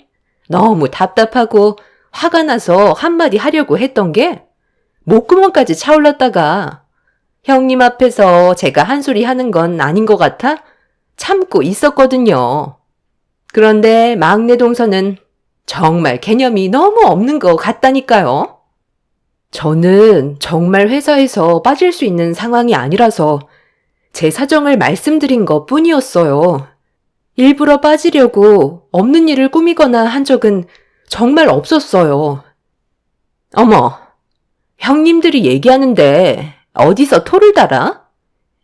너무 답답하고 화가 나서 한마디 하려고 했던 게 목구멍까지 차올랐다가 형님 앞에서 제가 한 소리 하는 건 아닌 것 같아 참고 있었거든요. 그런데 막내 동서는 정말 개념이 너무 없는 것 같다니까요. 저는 정말 회사에서 빠질 수 있는 상황이 아니라서 제 사정을 말씀드린 것 뿐이었어요. 일부러 빠지려고 없는 일을 꾸미거나 한 적은 정말 없었어요. 어머, 형님들이 얘기하는데 어디서 토를 달아?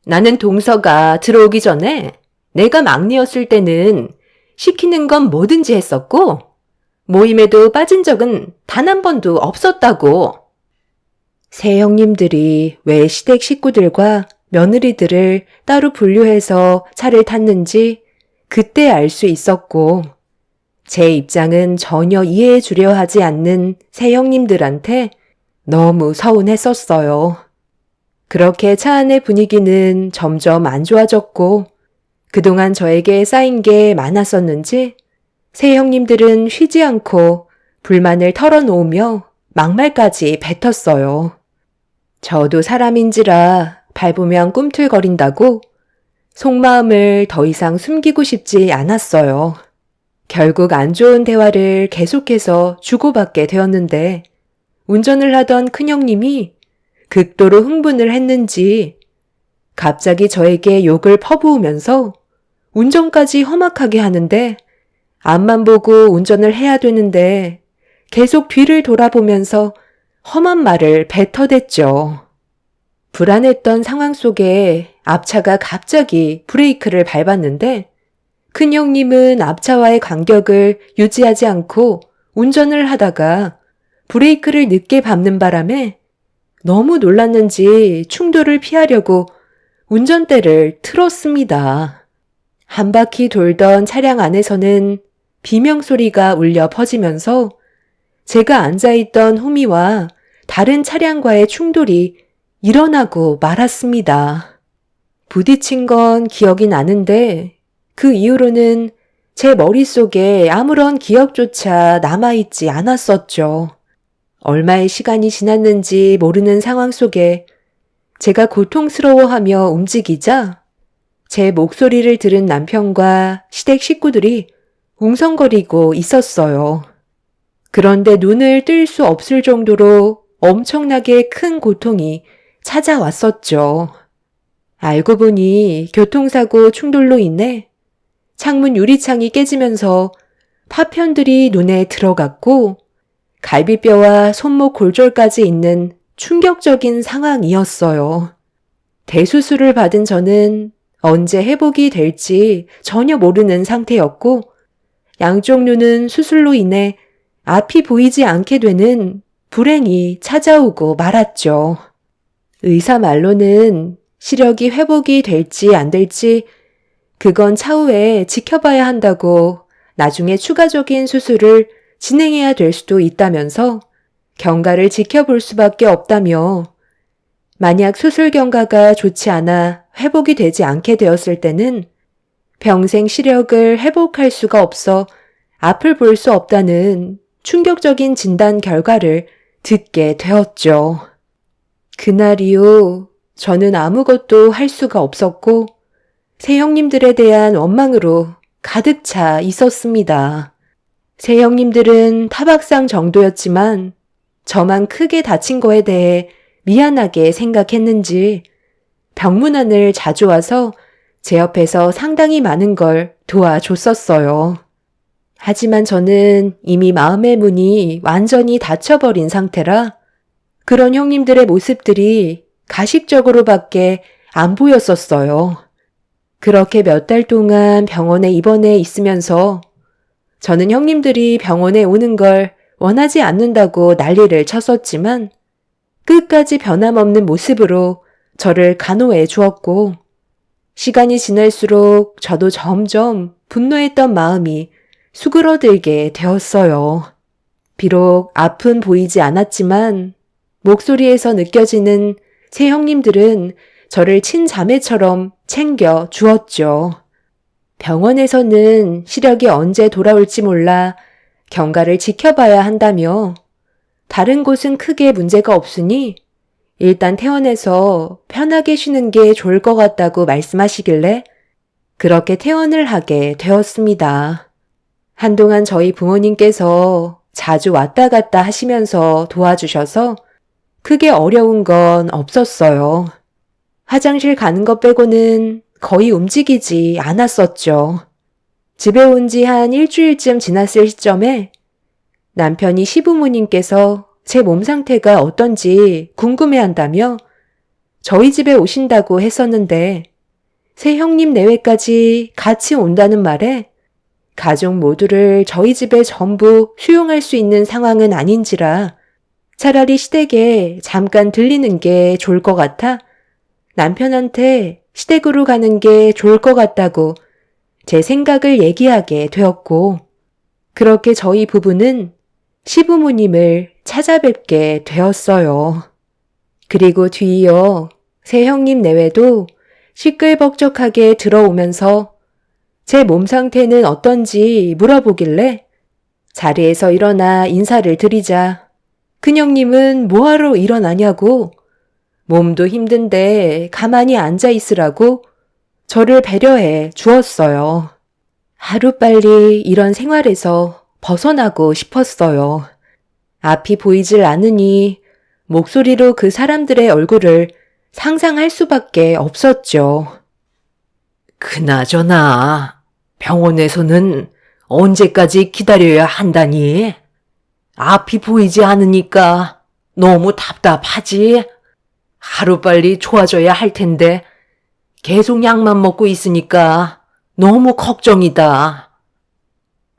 나는 동서가 들어오기 전에 내가 막내였을 때는 시키는 건 뭐든지 했었고 모임에도 빠진 적은 단 한 번도 없었다고. 새 형님들이 왜 시댁 식구들과 며느리들을 따로 분류해서 차를 탔는지 그때 알 수 있었고 제 입장은 전혀 이해해 주려 하지 않는 새 형님들한테 너무 서운했었어요. 그렇게 차 안의 분위기는 점점 안 좋아졌고 그동안 저에게 쌓인 게 많았었는지 새 형님들은 쉬지 않고 불만을 털어놓으며 막말까지 뱉었어요. 저도 사람인지라 밟으면 꿈틀거린다고 속마음을 더 이상 숨기고 싶지 않았어요. 결국 안 좋은 대화를 계속해서 주고받게 되었는데 운전을 하던 큰형님이 극도로 흥분을 했는지 갑자기 저에게 욕을 퍼부으면서 운전까지 험악하게 하는데 앞만 보고 운전을 해야 되는데 계속 뒤를 돌아보면서 험한 말을 뱉어댔죠. 불안했던 상황 속에 앞차가 갑자기 브레이크를 밟았는데 큰형님은 앞차와의 간격을 유지하지 않고 운전을 하다가 브레이크를 늦게 밟는 바람에 너무 놀랐는지 충돌을 피하려고 운전대를 틀었습니다. 한 바퀴 돌던 차량 안에서는 비명소리가 울려 퍼지면서 제가 앉아있던 후미와 다른 차량과의 충돌이 일어나고 말았습니다. 부딪힌 건 기억이 나는데 그 이후로는 제 머릿속에 아무런 기억조차 남아있지 않았었죠. 얼마의 시간이 지났는지 모르는 상황 속에 제가 고통스러워하며 움직이자 제 목소리를 들은 남편과 시댁 식구들이 웅성거리고 있었어요. 그런데 눈을 뜰 수 없을 정도로 엄청나게 큰 고통이 찾아왔었죠. 알고 보니 교통사고 충돌로 인해 창문 유리창이 깨지면서 파편들이 눈에 들어갔고 갈비뼈와 손목 골절까지 있는 충격적인 상황이었어요. 대수술을 받은 저는 언제 회복이 될지 전혀 모르는 상태였고 양쪽 눈은 수술로 인해 앞이 보이지 않게 되는 불행이 찾아오고 말았죠. 의사 말로는 시력이 회복이 될지 안 될지 그건 차후에 지켜봐야 한다고 나중에 추가적인 수술을 진행해야 될 수도 있다면서 경과를 지켜볼 수밖에 없다며 만약 수술 경과가 좋지 않아 회복이 되지 않게 되었을 때는 평생 시력을 회복할 수가 없어 앞을 볼 수 없다는 충격적인 진단 결과를 듣게 되었죠. 그날 이후 저는 아무것도 할 수가 없었고 새형님들에 대한 원망으로 가득 차 있었습니다. 새형님들은 타박상 정도였지만 저만 크게 다친 거에 대해 미안하게 생각했는지 병문안을 자주 와서 제 옆에서 상당히 많은 걸 도와줬었어요. 하지만 저는 이미 마음의 문이 완전히 닫혀버린 상태라 그런 형님들의 모습들이 가식적으로밖에 안 보였었어요. 그렇게 몇 달 동안 병원에 입원해 있으면서 저는 형님들이 병원에 오는 걸 원하지 않는다고 난리를 쳤었지만 끝까지 변함없는 모습으로 저를 간호해 주었고 시간이 지날수록 저도 점점 분노했던 마음이 수그러들게 되었어요. 비록 앞은 보이지 않았지만 목소리에서 느껴지는 새 형님들은 저를 친자매처럼 챙겨 주었죠. 병원에서는 시력이 언제 돌아올지 몰라 경과를 지켜봐야 한다며 다른 곳은 크게 문제가 없으니 일단 퇴원해서 편하게 쉬는 게 좋을 것 같다고 말씀하시길래 그렇게 퇴원을 하게 되었습니다. 한동안 저희 부모님께서 자주 왔다 갔다 하시면서 도와주셔서 크게 어려운 건 없었어요. 화장실 가는 것 빼고는 거의 움직이지 않았었죠. 집에 온 지 한 일주일쯤 지났을 시점에 남편이 시부모님께서 제 몸 상태가 어떤지 궁금해한다며 저희 집에 오신다고 했었는데 새 형님 내외까지 같이 온다는 말에 가족 모두를 저희 집에 전부 수용할 수 있는 상황은 아닌지라 차라리 시댁에 잠깐 들리는 게 좋을 것 같아 남편한테 시댁으로 가는 게 좋을 것 같다고 제 생각을 얘기하게 되었고 그렇게 저희 부부는 시부모님을 찾아뵙게 되었어요. 그리고 뒤이어 새 형님 내외도 시끌벅적하게 들어오면서 제 몸 상태는 어떤지 물어보길래 자리에서 일어나 인사를 드리자 큰형님은 뭐하러 일어나냐고 몸도 힘든데 가만히 앉아 있으라고 저를 배려해 주었어요. 하루빨리 이런 생활에서 벗어나고 싶었어요. 앞이 보이질 않으니 목소리로 그 사람들의 얼굴을 상상할 수밖에 없었죠. 그나저나 병원에서는 언제까지 기다려야 한다니? 앞이 보이지 않으니까 너무 답답하지? 하루빨리 좋아져야 할 텐데 계속 약만 먹고 있으니까 너무 걱정이다.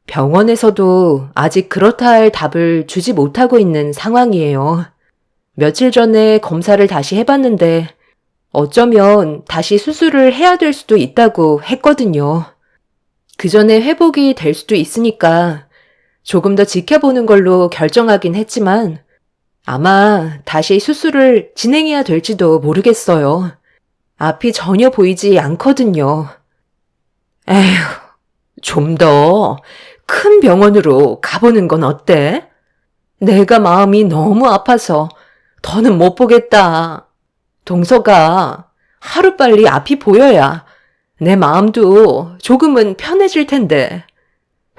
병원에서도 아직 그렇다 할 답을 주지 못하고 있는 상황이에요. 며칠 전에 검사를 다시 해봤는데 어쩌면 다시 수술을 해야 될 수도 있다고 했거든요. 그 전에 회복이 될 수도 있으니까 조금 더 지켜보는 걸로 결정하긴 했지만 아마 다시 수술을 진행해야 될지도 모르겠어요. 앞이 전혀 보이지 않거든요. 에휴, 좀 더 큰 병원으로 가보는 건 어때? 내가 마음이 너무 아파서 더는 못 보겠다. 동서가 하루빨리 앞이 보여야 내 마음도 조금은 편해질 텐데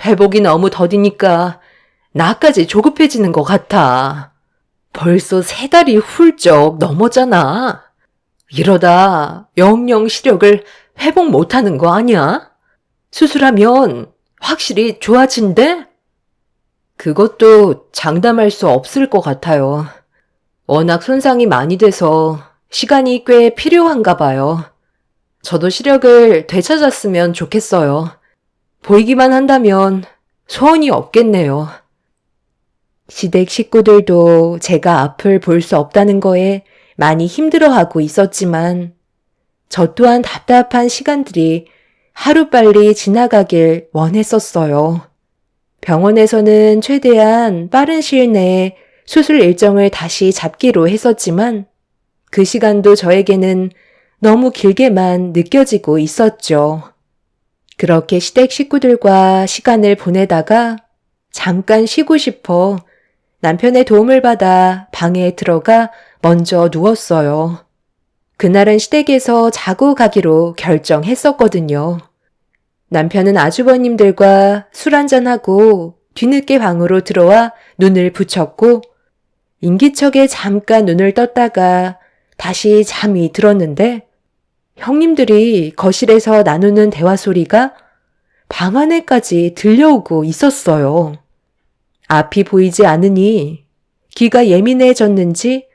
회복이 너무 더디니까 나까지 조급해지는 것 같아. 벌써 3달이 훌쩍 넘었잖아. 이러다 영영 시력을 회복 못하는 거 아니야? 수술하면 확실히 좋아진대? 그것도 장담할 수 없을 것 같아요. 워낙 손상이 많이 돼서 시간이 꽤 필요한가 봐요. 저도 시력을 되찾았으면 좋겠어요. 보이기만 한다면 소원이 없겠네요. 시댁 식구들도 제가 앞을 볼 수 없다는 거에 많이 힘들어하고 있었지만 저 또한 답답한 시간들이 하루빨리 지나가길 원했었어요. 병원에서는 최대한 빠른 시일 내에 수술 일정을 다시 잡기로 했었지만 그 시간도 저에게는 너무 길게만 느껴지고 있었죠. 그렇게 시댁 식구들과 시간을 보내다가 잠깐 쉬고 싶어 남편의 도움을 받아 방에 들어가 먼저 누웠어요. 그날은 시댁에서 자고 가기로 결정했었거든요. 남편은 아주버님들과 술 한잔하고 뒤늦게 방으로 들어와 눈을 붙였고 인기척에 잠깐 눈을 떴다가 다시 잠이 들었는데 형님들이 거실에서 나누는 대화 소리가 방 안에까지 들려오고 있었어요. 앞이 보이지 않으니 귀가 예민해졌는지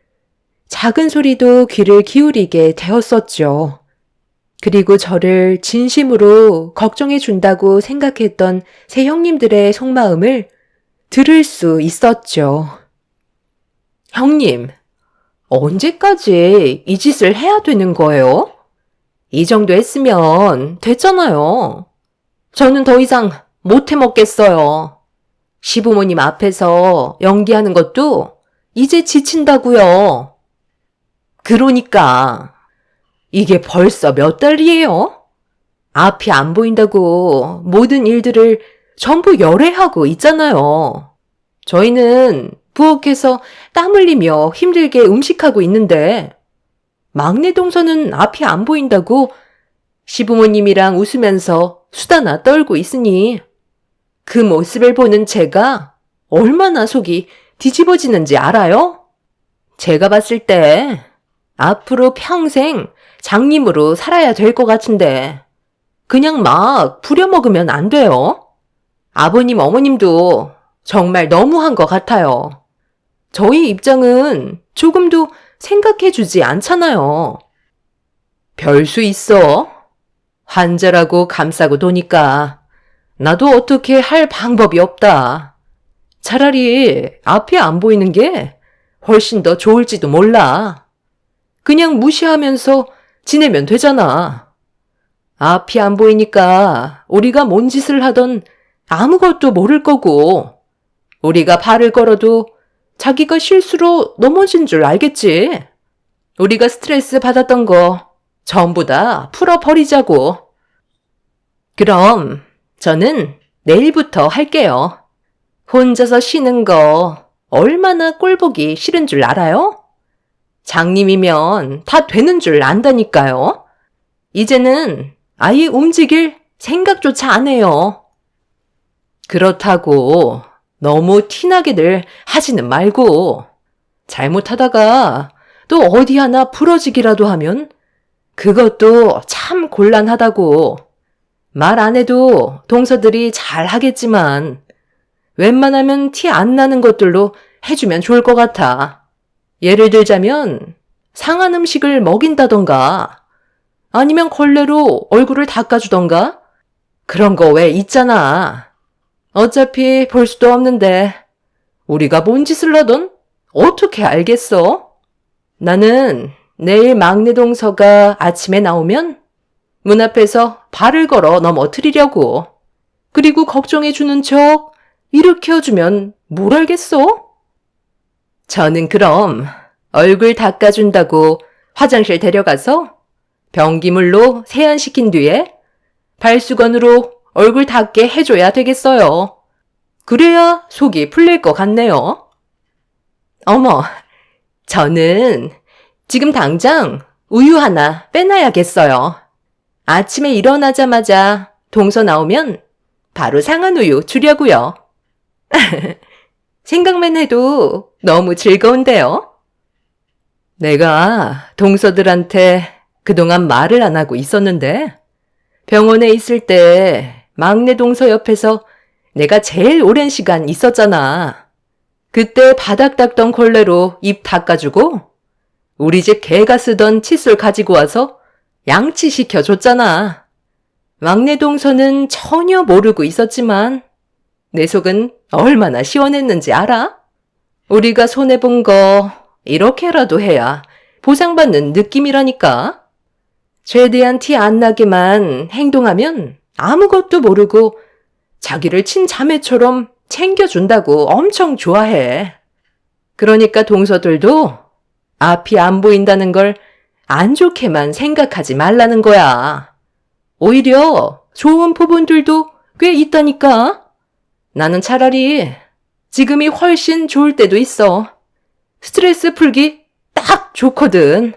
작은 소리도 귀를 기울이게 되었었죠. 그리고 저를 진심으로 걱정해 준다고 생각했던 새 형님들의 속마음을 들을 수 있었죠. 형님, 언제까지 이 짓을 해야 되는 거예요? 이 정도 했으면 됐잖아요. 저는 더 이상 못 해먹겠어요. 시부모님 앞에서 연기하는 것도 이제 지친다고요. 그러니까 이게 벌써 몇 달이에요? 앞이 안 보인다고 모든 일들을 전부 열애하고 있잖아요. 저희는 부엌에서 땀 흘리며 힘들게 음식하고 있는데 막내 동서는 앞이 안 보인다고 시부모님이랑 웃으면서 수다나 떨고 있으니 그 모습을 보는 제가 얼마나 속이 뒤집어지는지 알아요? 제가 봤을 때 앞으로 평생 장님으로 살아야 될 것 같은데 그냥 막 부려먹으면 안 돼요. 아버님, 어머님도 정말 너무한 것 같아요. 저희 입장은 조금도 생각해주지 않잖아요. 별 수 있어. 환자라고 감싸고 도니까 나도 어떻게 할 방법이 없다. 차라리 앞이 안 보이는 게 훨씬 더 좋을지도 몰라. 그냥 무시하면서 지내면 되잖아. 앞이 안 보이니까 우리가 뭔 짓을 하던 아무것도 모를 거고 우리가 발을 걸어도 자기가 실수로 넘어진 줄 알겠지. 우리가 스트레스 받았던 거 전부 다 풀어버리자고. 그럼 저는 내일부터 할게요. 혼자서 쉬는 거 얼마나 꼴보기 싫은 줄 알아요? 장님이면 다 되는 줄 안다니까요. 이제는 아예 움직일 생각조차 안 해요. 그렇다고 너무 티나게들 하지는 말고 잘못하다가 또 어디 하나 부러지기라도 하면 그것도 참 곤란하다고. 말 안 해도 동서들이 잘 하겠지만 웬만하면 티 안 나는 것들로 해주면 좋을 것 같아. 예를 들자면 상한 음식을 먹인다던가 아니면 걸레로 얼굴을 닦아주던가 그런 거 왜 있잖아. 어차피 볼 수도 없는데 우리가 뭔 짓을 하던 어떻게 알겠어? 나는 내일 막내 동서가 아침에 나오면 문 앞에서 발을 걸어 넘어뜨리려고. 그리고 걱정해 주는 척 일으켜주면 뭘 알겠어? 저는 그럼 얼굴 닦아준다고 화장실 데려가서 변기물로 세안시킨 뒤에 발수건으로 얼굴 닦게 해줘야 되겠어요. 그래야 속이 풀릴 것 같네요. 어머, 저는 지금 당장 우유 하나 빼놔야겠어요. 아침에 일어나자마자 동서 나오면 바로 상한 우유 주려고요. 생각만 해도 너무 즐거운데요. 내가 동서들한테 그동안 말을 안 하고 있었는데 병원에 있을 때 막내 동서 옆에서 내가 제일 오랜 시간 있었잖아. 그때 바닥 닦던 걸레로 입 닦아주고 우리 집 개가 쓰던 칫솔 가지고 와서 양치시켜줬잖아. 막내 동서는 전혀 모르고 있었지만 내 속은 얼마나 시원했는지 알아? 우리가 손해본 거 이렇게라도 해야 보상받는 느낌이라니까. 최대한 티 안 나게만 행동하면 아무것도 모르고 자기를 친자매처럼 챙겨준다고 엄청 좋아해. 그러니까 동서들도 앞이 안 보인다는 걸 안 좋게만 생각하지 말라는 거야. 오히려 좋은 부분들도 꽤 있다니까. 나는 차라리 지금이 훨씬 좋을 때도 있어. 스트레스 풀기 딱 좋거든.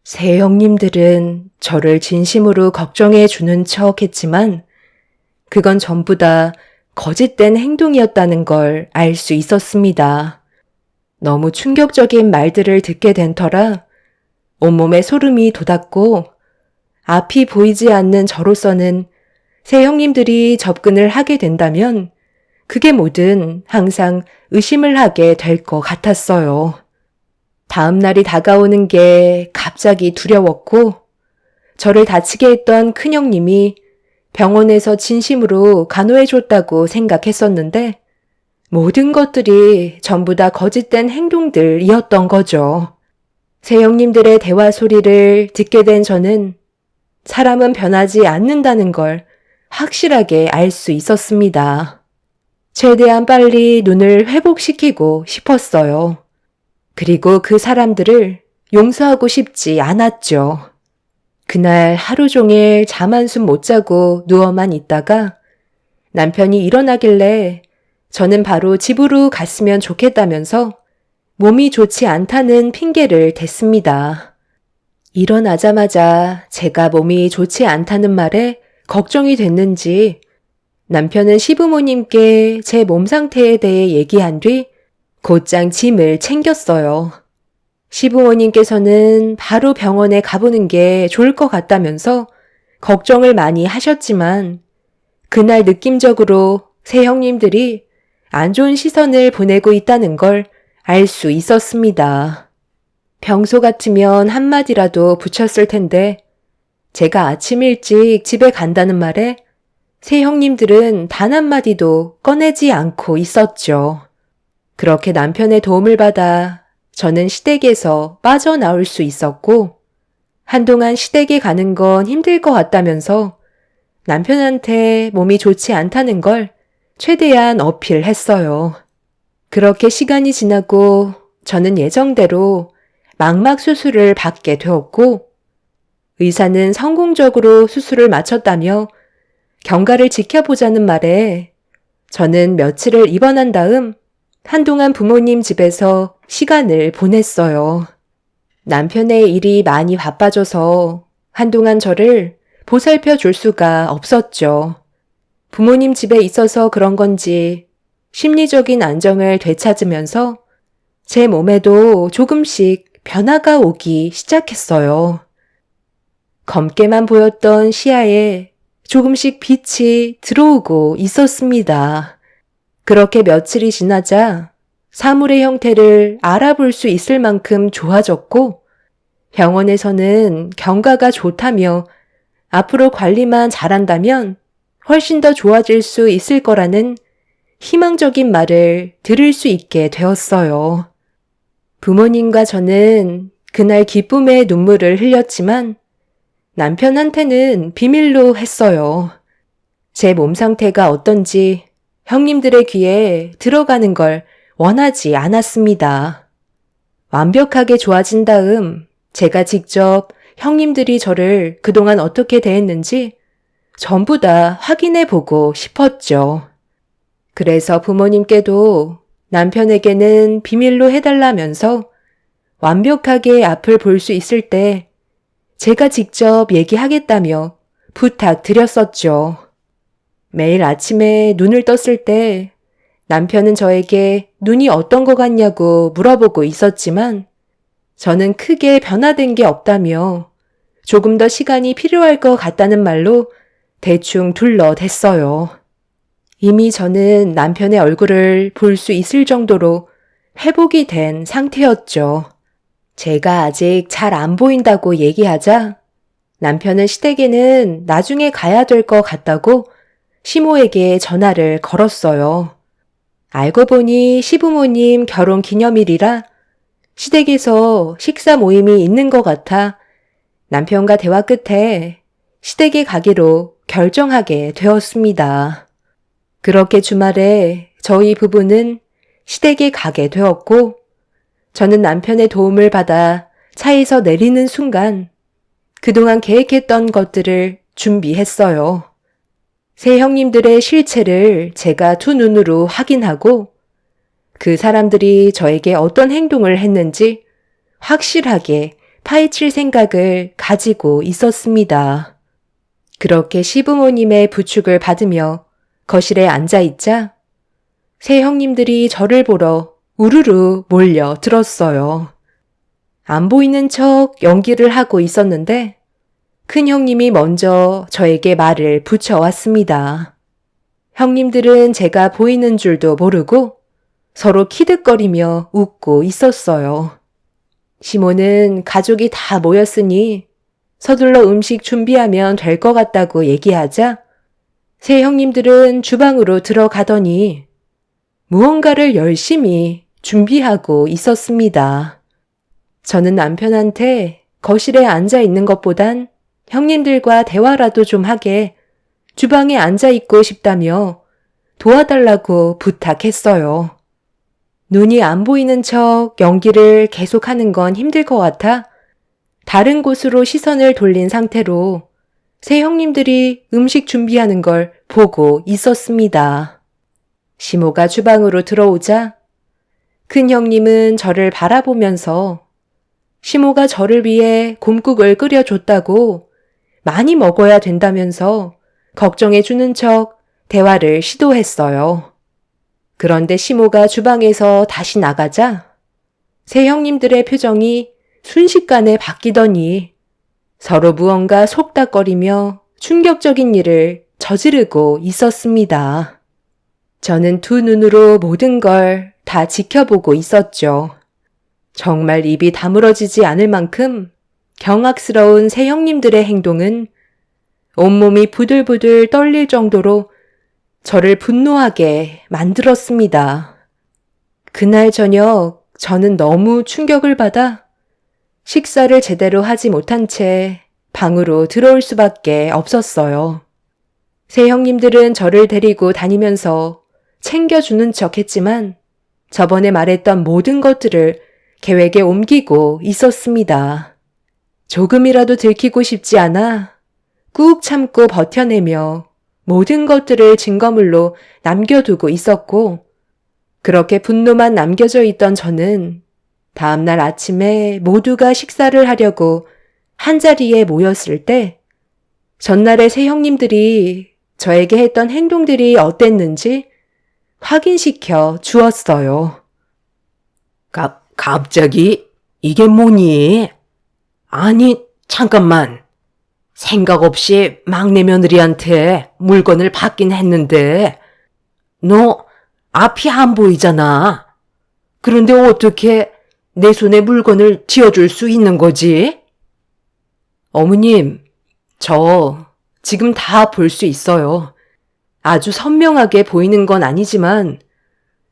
새 형님들은 저를 진심으로 걱정해 주는 척 했지만 그건 전부 다 거짓된 행동이었다는 걸 알 수 있었습니다. 너무 충격적인 말들을 듣게 된 터라 온몸에 소름이 돋았고 앞이 보이지 않는 저로서는 새 형님들이 접근을 하게 된다면 그게 뭐든 항상 의심을 하게 될 것 같았어요. 다음 날이 다가오는 게 갑자기 두려웠고 저를 다치게 했던 큰형님이 병원에서 진심으로 간호해줬다고 생각했었는데 모든 것들이 전부 다 거짓된 행동들이었던 거죠. 새 형님들의 대화 소리를 듣게 된 저는 사람은 변하지 않는다는 걸 확실하게 알 수 있었습니다. 최대한 빨리 눈을 회복시키고 싶었어요. 그리고 그 사람들을 용서하고 싶지 않았죠. 그날 하루 종일 잠 한숨 못 자고 누워만 있다가 남편이 일어나길래 저는 바로 집으로 갔으면 좋겠다면서 몸이 좋지 않다는 핑계를 댔습니다. 일어나자마자 제가 몸이 좋지 않다는 말에 걱정이 됐는지 남편은 시부모님께 제 몸 상태에 대해 얘기한 뒤 곧장 짐을 챙겼어요. 시부모님께서는 바로 병원에 가보는 게 좋을 것 같다면서 걱정을 많이 하셨지만 그날 느낌적으로 새 형님들이 안 좋은 시선을 보내고 있다는 걸 알 수 있었습니다. 평소 같으면 한마디라도 붙였을 텐데 제가 아침 일찍 집에 간다는 말에 새 형님들은 단 한마디도 꺼내지 않고 있었죠. 그렇게 남편의 도움을 받아 저는 시댁에서 빠져나올 수 있었고 한동안 시댁에 가는 건 힘들 것 같다면서 남편한테 몸이 좋지 않다는 걸 최대한 어필했어요. 그렇게 시간이 지나고 저는 예정대로 망막 수술을 받게 되었고 의사는 성공적으로 수술을 마쳤다며 경과를 지켜보자는 말에 저는 며칠을 입원한 다음 한동안 부모님 집에서 시간을 보냈어요. 남편의 일이 많이 바빠져서 한동안 저를 보살펴 줄 수가 없었죠. 부모님 집에 있어서 그런 건지 심리적인 안정을 되찾으면서 제 몸에도 조금씩 변화가 오기 시작했어요. 검게만 보였던 시야에 조금씩 빛이 들어오고 있었습니다. 그렇게 며칠이 지나자 사물의 형태를 알아볼 수 있을 만큼 좋아졌고 병원에서는 경과가 좋다며 앞으로 관리만 잘한다면 훨씬 더 좋아질 수 있을 거라는 희망적인 말을 들을 수 있게 되었어요. 부모님과 저는 그날 기쁨의 눈물을 흘렸지만 남편한테는 비밀로 했어요. 제 몸 상태가 어떤지 형님들의 귀에 들어가는 걸 원하지 않았습니다. 완벽하게 좋아진 다음 제가 직접 형님들이 저를 그동안 어떻게 대했는지 전부 다 확인해 보고 싶었죠. 그래서 부모님께도 남편에게는 비밀로 해달라면서 완벽하게 앞을 볼 수 있을 때 제가 직접 얘기하겠다며 부탁드렸었죠. 매일 아침에 눈을 떴을 때 남편은 저에게 눈이 어떤 것 같냐고 물어보고 있었지만 저는 크게 변화된 게 없다며 조금 더 시간이 필요할 것 같다는 말로 대충 둘러댔어요. 이미 저는 남편의 얼굴을 볼 수 있을 정도로 회복이 된 상태였죠. 제가 아직 잘 안 보인다고 얘기하자 남편은 시댁에는 나중에 가야 될 것 같다고 시모에게 전화를 걸었어요. 알고 보니 시부모님 결혼 기념일이라 시댁에서 식사 모임이 있는 것 같아 남편과 대화 끝에 시댁에 가기로 결정하게 되었습니다. 그렇게 주말에 저희 부부는 시댁에 가게 되었고 저는 남편의 도움을 받아 차에서 내리는 순간 그동안 계획했던 것들을 준비했어요. 새 형님들의 실체를 제가 두 눈으로 확인하고 그 사람들이 저에게 어떤 행동을 했는지 확실하게 파헤칠 생각을 가지고 있었습니다. 그렇게 시부모님의 부축을 받으며 거실에 앉아있자 새 형님들이 저를 보러 우르르 몰려들었어요. 안 보이는 척 연기를 하고 있었는데 큰 형님이 먼저 저에게 말을 붙여왔습니다. 형님들은 제가 보이는 줄도 모르고 서로 키득거리며 웃고 있었어요. 시모는 가족이 다 모였으니 서둘러 음식 준비하면 될 것 같다고 얘기하자 새 형님들은 주방으로 들어가더니 무언가를 열심히 준비하고 있었습니다. 저는 남편한테 거실에 앉아 있는 것보단 형님들과 대화라도 좀 하게 주방에 앉아 있고 싶다며 도와달라고 부탁했어요. 눈이 안 보이는 척 연기를 계속하는 건 힘들 것 같아 다른 곳으로 시선을 돌린 상태로 새 형님들이 음식 준비하는 걸 보고 있었습니다. 시모가 주방으로 들어오자 큰 형님은 저를 바라보면서 시모가 저를 위해 곰국을 끓여줬다고 많이 먹어야 된다면서 걱정해주는 척 대화를 시도했어요. 그런데 시모가 주방에서 다시 나가자 새 형님들의 표정이 순식간에 바뀌더니 서로 무언가 속닥거리며 충격적인 일을 저지르고 있었습니다. 저는 두 눈으로 모든 걸 다 지켜보고 있었죠. 정말 입이 다물어지지 않을 만큼 경악스러운 새 형님들의 행동은 온몸이 부들부들 떨릴 정도로 저를 분노하게 만들었습니다. 그날 저녁 저는 너무 충격을 받아 식사를 제대로 하지 못한 채 방으로 들어올 수밖에 없었어요. 새 형님들은 저를 데리고 다니면서 챙겨주는 척 했지만 저번에 말했던 모든 것들을 계획에 옮기고 있었습니다. 조금이라도 들키고 싶지 않아 꾹 참고 버텨내며 모든 것들을 증거물로 남겨두고 있었고 그렇게 분노만 남겨져 있던 저는 다음날 아침에 모두가 식사를 하려고 한자리에 모였을 때 전날의 새 형님들이 저에게 했던 행동들이 어땠는지 확인시켜 주었어요. 갑자기 이게 뭐니? 아니, 잠깐만. 생각 없이 막내 며느리한테 물건을 받긴 했는데 너 앞이 안 보이잖아. 그런데 어떻게 내 손에 물건을 쥐어줄 수 있는 거지? 어머님, 저 지금 다 볼 수 있어요. 아주 선명하게 보이는 건 아니지만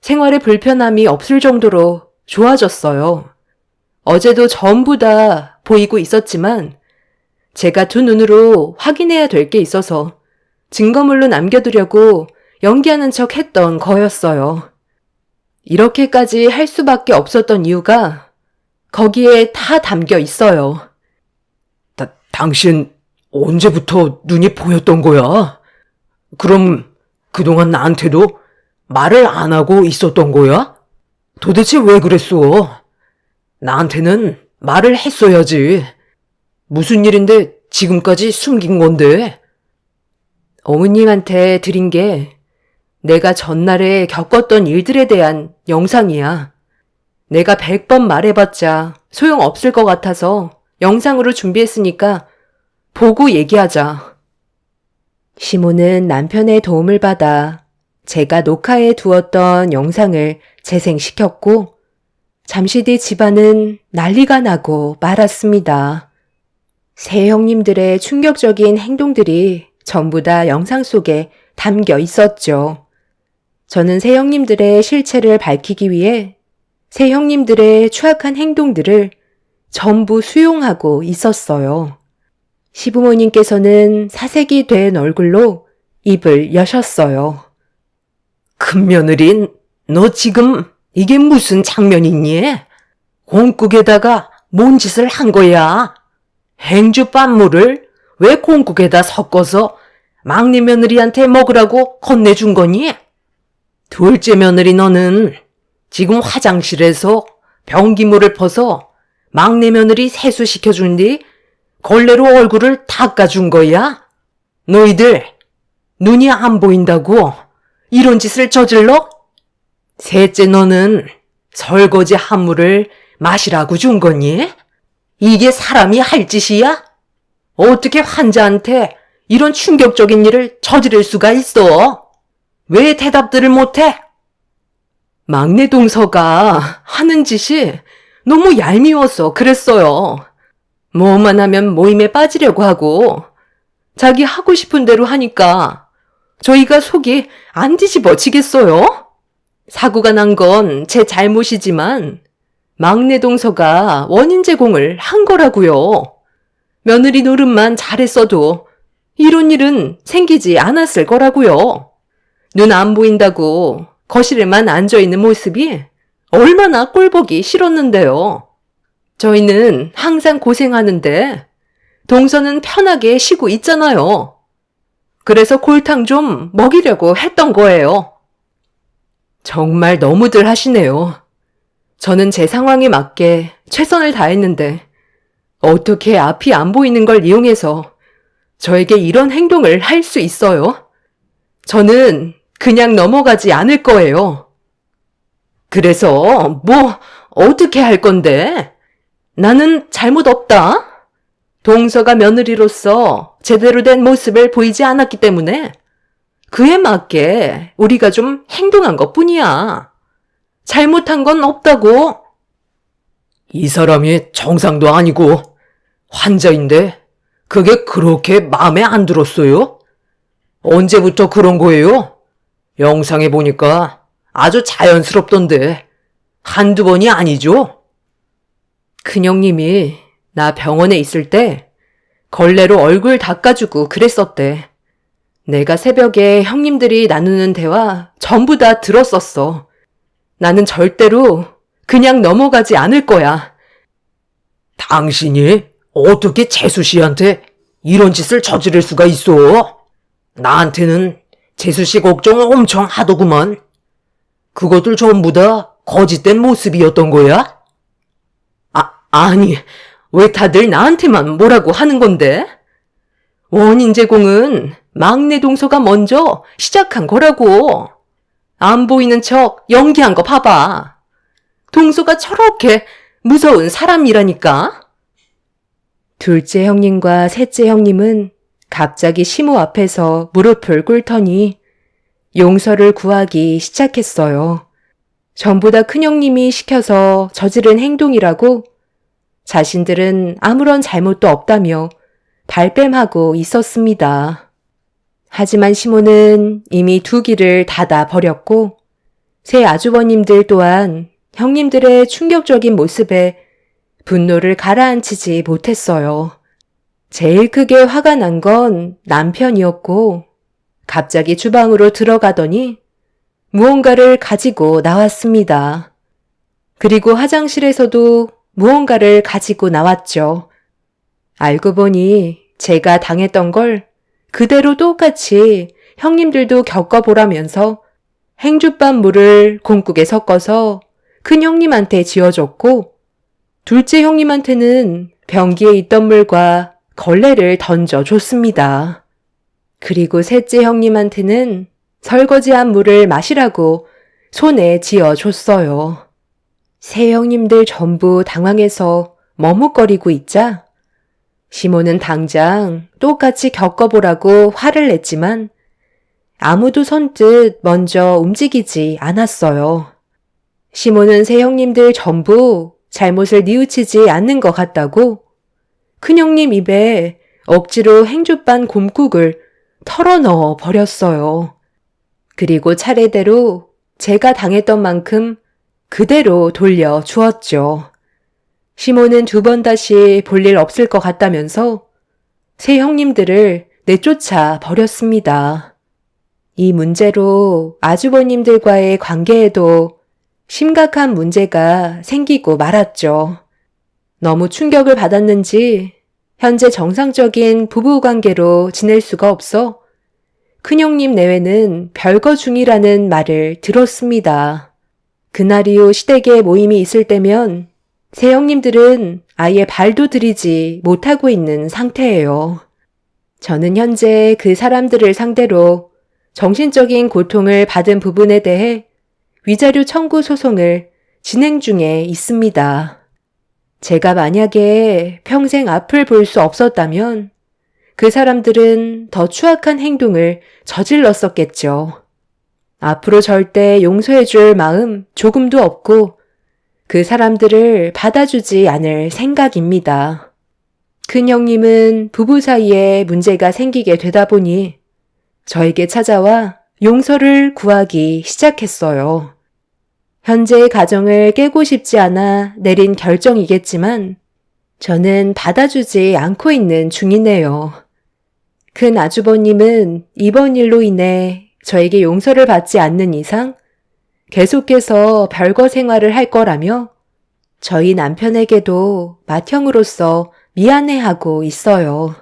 생활에 불편함이 없을 정도로 좋아졌어요. 어제도 전부 다 보이고 있었지만 제가 두 눈으로 확인해야 될 게 있어서 증거물로 남겨두려고 연기하는 척 했던 거였어요. 이렇게까지 할 수밖에 없었던 이유가 거기에 다 담겨 있어요. 당신 언제부터 눈이 보였던 거야? 그럼 그동안 나한테도 말을 안 하고 있었던 거야? 도대체 왜 그랬어? 나한테는 말을 했어야지. 무슨 일인데 지금까지 숨긴 건데? 어머님한테 드린 게 내가 전날에 겪었던 일들에 대한 영상이야. 내가 100번 말해봤자 소용없을 것 같아서 영상으로 준비했으니까 보고 얘기하자. 시모는 남편의 도움을 받아 제가 녹화해 두었던 영상을 재생시켰고 잠시 뒤 집안은 난리가 나고 말았습니다. 세 형님들의 충격적인 행동들이 전부 다 영상 속에 담겨 있었죠. 저는 세 형님들의 실체를 밝히기 위해 세 형님들의 추악한 행동들을 전부 수용하고 있었어요. 시부모님께서는 사색이 된 얼굴로 입을 여셨어요. 큰며느린, 너 지금 이게 무슨 장면이니? 공국에다가 뭔 짓을 한 거야? 행주반물을 왜 공국에다 섞어서 막내 며느리한테 먹으라고 건네준 거니? 둘째 며느리 너는 지금 화장실에서 변기물을 퍼서 막내 며느리 세수시켜준 뒤 걸레로 얼굴을 닦아준 거야? 너희들 눈이 안 보인다고 이런 짓을 저질러? 셋째 너는 설거지 한물을 마시라고 준 거니? 이게 사람이 할 짓이야? 어떻게 환자한테 이런 충격적인 일을 저지를 수가 있어? 왜 대답들을 못해? 막내 동서가 하는 짓이 너무 얄미워서 그랬어요. 뭐만 하면 모임에 빠지려고 하고 자기 하고 싶은 대로 하니까 저희가 속이 안 뒤집어지겠어요? 사고가 난 건 제 잘못이지만 막내 동서가 원인 제공을 한 거라고요. 며느리 노릇만 잘했어도 이런 일은 생기지 않았을 거라고요. 눈 안 보인다고 거실에만 앉아있는 모습이 얼마나 꼴보기 싫었는데요. 저희는 항상 고생하는데 동서는 편하게 쉬고 있잖아요. 그래서 골탕 좀 먹이려고 했던 거예요. 정말 너무들 하시네요. 저는 제 상황에 맞게 최선을 다했는데 어떻게 앞이 안 보이는 걸 이용해서 저에게 이런 행동을 할 수 있어요? 저는 그냥 넘어가지 않을 거예요. 그래서 뭐 어떻게 할 건데? 나는 잘못 없다. 동서가 며느리로서 제대로 된 모습을 보이지 않았기 때문에 그에 맞게 우리가 좀 행동한 것뿐이야. 잘못한 건 없다고. 이 사람이 정상도 아니고 환자인데 그게 그렇게 마음에 안 들었어요? 언제부터 그런 거예요? 영상에 보니까 아주 자연스럽던데 한두 번이 아니죠? 큰형님이 나 병원에 있을 때 걸레로 얼굴 닦아주고 그랬었대. 내가 새벽에 형님들이 나누는 대화 전부 다 들었었어. 나는 절대로 그냥 넘어가지 않을 거야. 당신이 어떻게 재수 씨한테 이런 짓을 저지를 수가 있어? 나한테는 재수 씨 걱정 엄청 하더구만. 그것들 전부 다 거짓된 모습이었던 거야? 아니, 왜 다들 나한테만 뭐라고 하는 건데? 원인 제공은 막내 동서가 먼저 시작한 거라고. 안 보이는 척 연기한 거 봐봐. 동서가 저렇게 무서운 사람이라니까. 둘째 형님과 셋째 형님은 갑자기 시모 앞에서 무릎을 꿇더니 용서를 구하기 시작했어요. 전부 다 큰형님이 시켜서 저지른 행동이라고 자신들은 아무런 잘못도 없다며 발뺌하고 있었습니다. 하지만 시모는 이미 두 귀를 닫아 버렸고 새 아주버님들 또한 형님들의 충격적인 모습에 분노를 가라앉히지 못했어요. 제일 크게 화가 난 건 남편이었고 갑자기 주방으로 들어가더니 무언가를 가지고 나왔습니다. 그리고 화장실에서도 무언가를 가지고 나왔죠. 알고 보니 제가 당했던 걸 그대로 똑같이 형님들도 겪어보라면서 행주밥 물을 곰국에 섞어서 큰 형님한테 지어줬고, 둘째 형님한테는 변기에 있던 물과 걸레를 던져줬습니다. 그리고 셋째 형님한테는 설거지한 물을 마시라고 손에 쥐어줬어요. 세 형님들 전부 당황해서 머뭇거리고 있자 시몬은 당장 똑같이 겪어보라고 화를 냈지만 아무도 선뜻 먼저 움직이지 않았어요. 시몬은 세 형님들 전부 잘못을 뉘우치지 않는 것 같다고 큰형님 입에 억지로 행주반 곰국을 털어넣어 버렸어요. 그리고 차례대로 제가 당했던 만큼 그대로 돌려주었죠. 시몬은 두 번 다시 볼 일 없을 것 같다면서 세 형님들을 내쫓아 버렸습니다. 이 문제로 아주버님들과의 관계에도 심각한 문제가 생기고 말았죠. 너무 충격을 받았는지 현재 정상적인 부부관계로 지낼 수가 없어 큰형님 내외는 별거 중이라는 말을 들었습니다. 그날 이후 시댁에 모임이 있을 때면 세 형님들은 아예 발도 들이지 못하고 있는 상태예요. 저는 현재 그 사람들을 상대로 정신적인 고통을 받은 부분에 대해 위자료 청구 소송을 진행 중에 있습니다. 제가 만약에 평생 앞을 볼 수 없었다면 그 사람들은 더 추악한 행동을 저질렀었겠죠. 앞으로 절대 용서해 줄 마음 조금도 없고 그 사람들을 받아주지 않을 생각입니다. 큰형님은 부부 사이에 문제가 생기게 되다 보니 저에게 찾아와 용서를 구하기 시작했어요. 현재의 가정을 깨고 싶지 않아 내린 결정이겠지만 저는 받아주지 않고 있는 중이네요. 큰 아주버님은 이번 일로 인해 저에게 용서를 받지 않는 이상 계속해서 별거 생활을 할 거라며 저희 남편에게도 맏형으로서 미안해하고 있어요.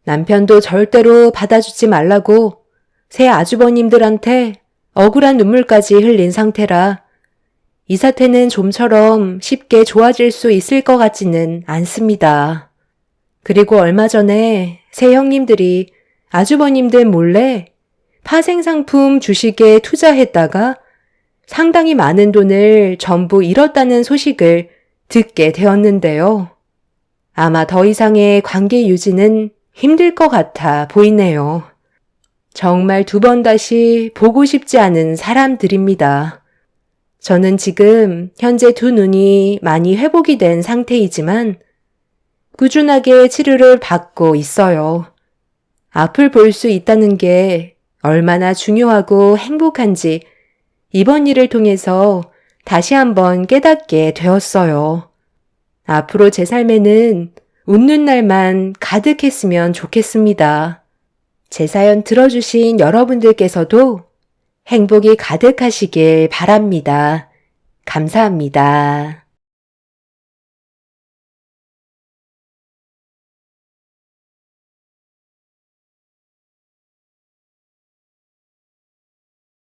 남편도 절대로 받아주지 말라고 새 아주버님들한테 억울한 눈물까지 흘린 상태라 이 사태는 좀처럼 쉽게 좋아질 수 있을 것 같지는 않습니다. 그리고 얼마 전에 새 형님들이 아주버님들 몰래 파생상품 주식에 투자했다가 상당히 많은 돈을 전부 잃었다는 소식을 듣게 되었는데요. 아마 더 이상의 관계 유지는 힘들 것 같아 보이네요. 정말 두 번 다시 보고 싶지 않은 사람들입니다. 저는 지금 현재 두 눈이 많이 회복이 된 상태이지만 꾸준하게 치료를 받고 있어요. 앞을 볼 수 있다는 게 얼마나 중요하고 행복한지 이번 일을 통해서 다시 한번 깨닫게 되었어요. 앞으로 제 삶에는 웃는 날만 가득했으면 좋겠습니다. 제 사연 들어주신 여러분들께서도 행복이 가득하시길 바랍니다. 감사합니다.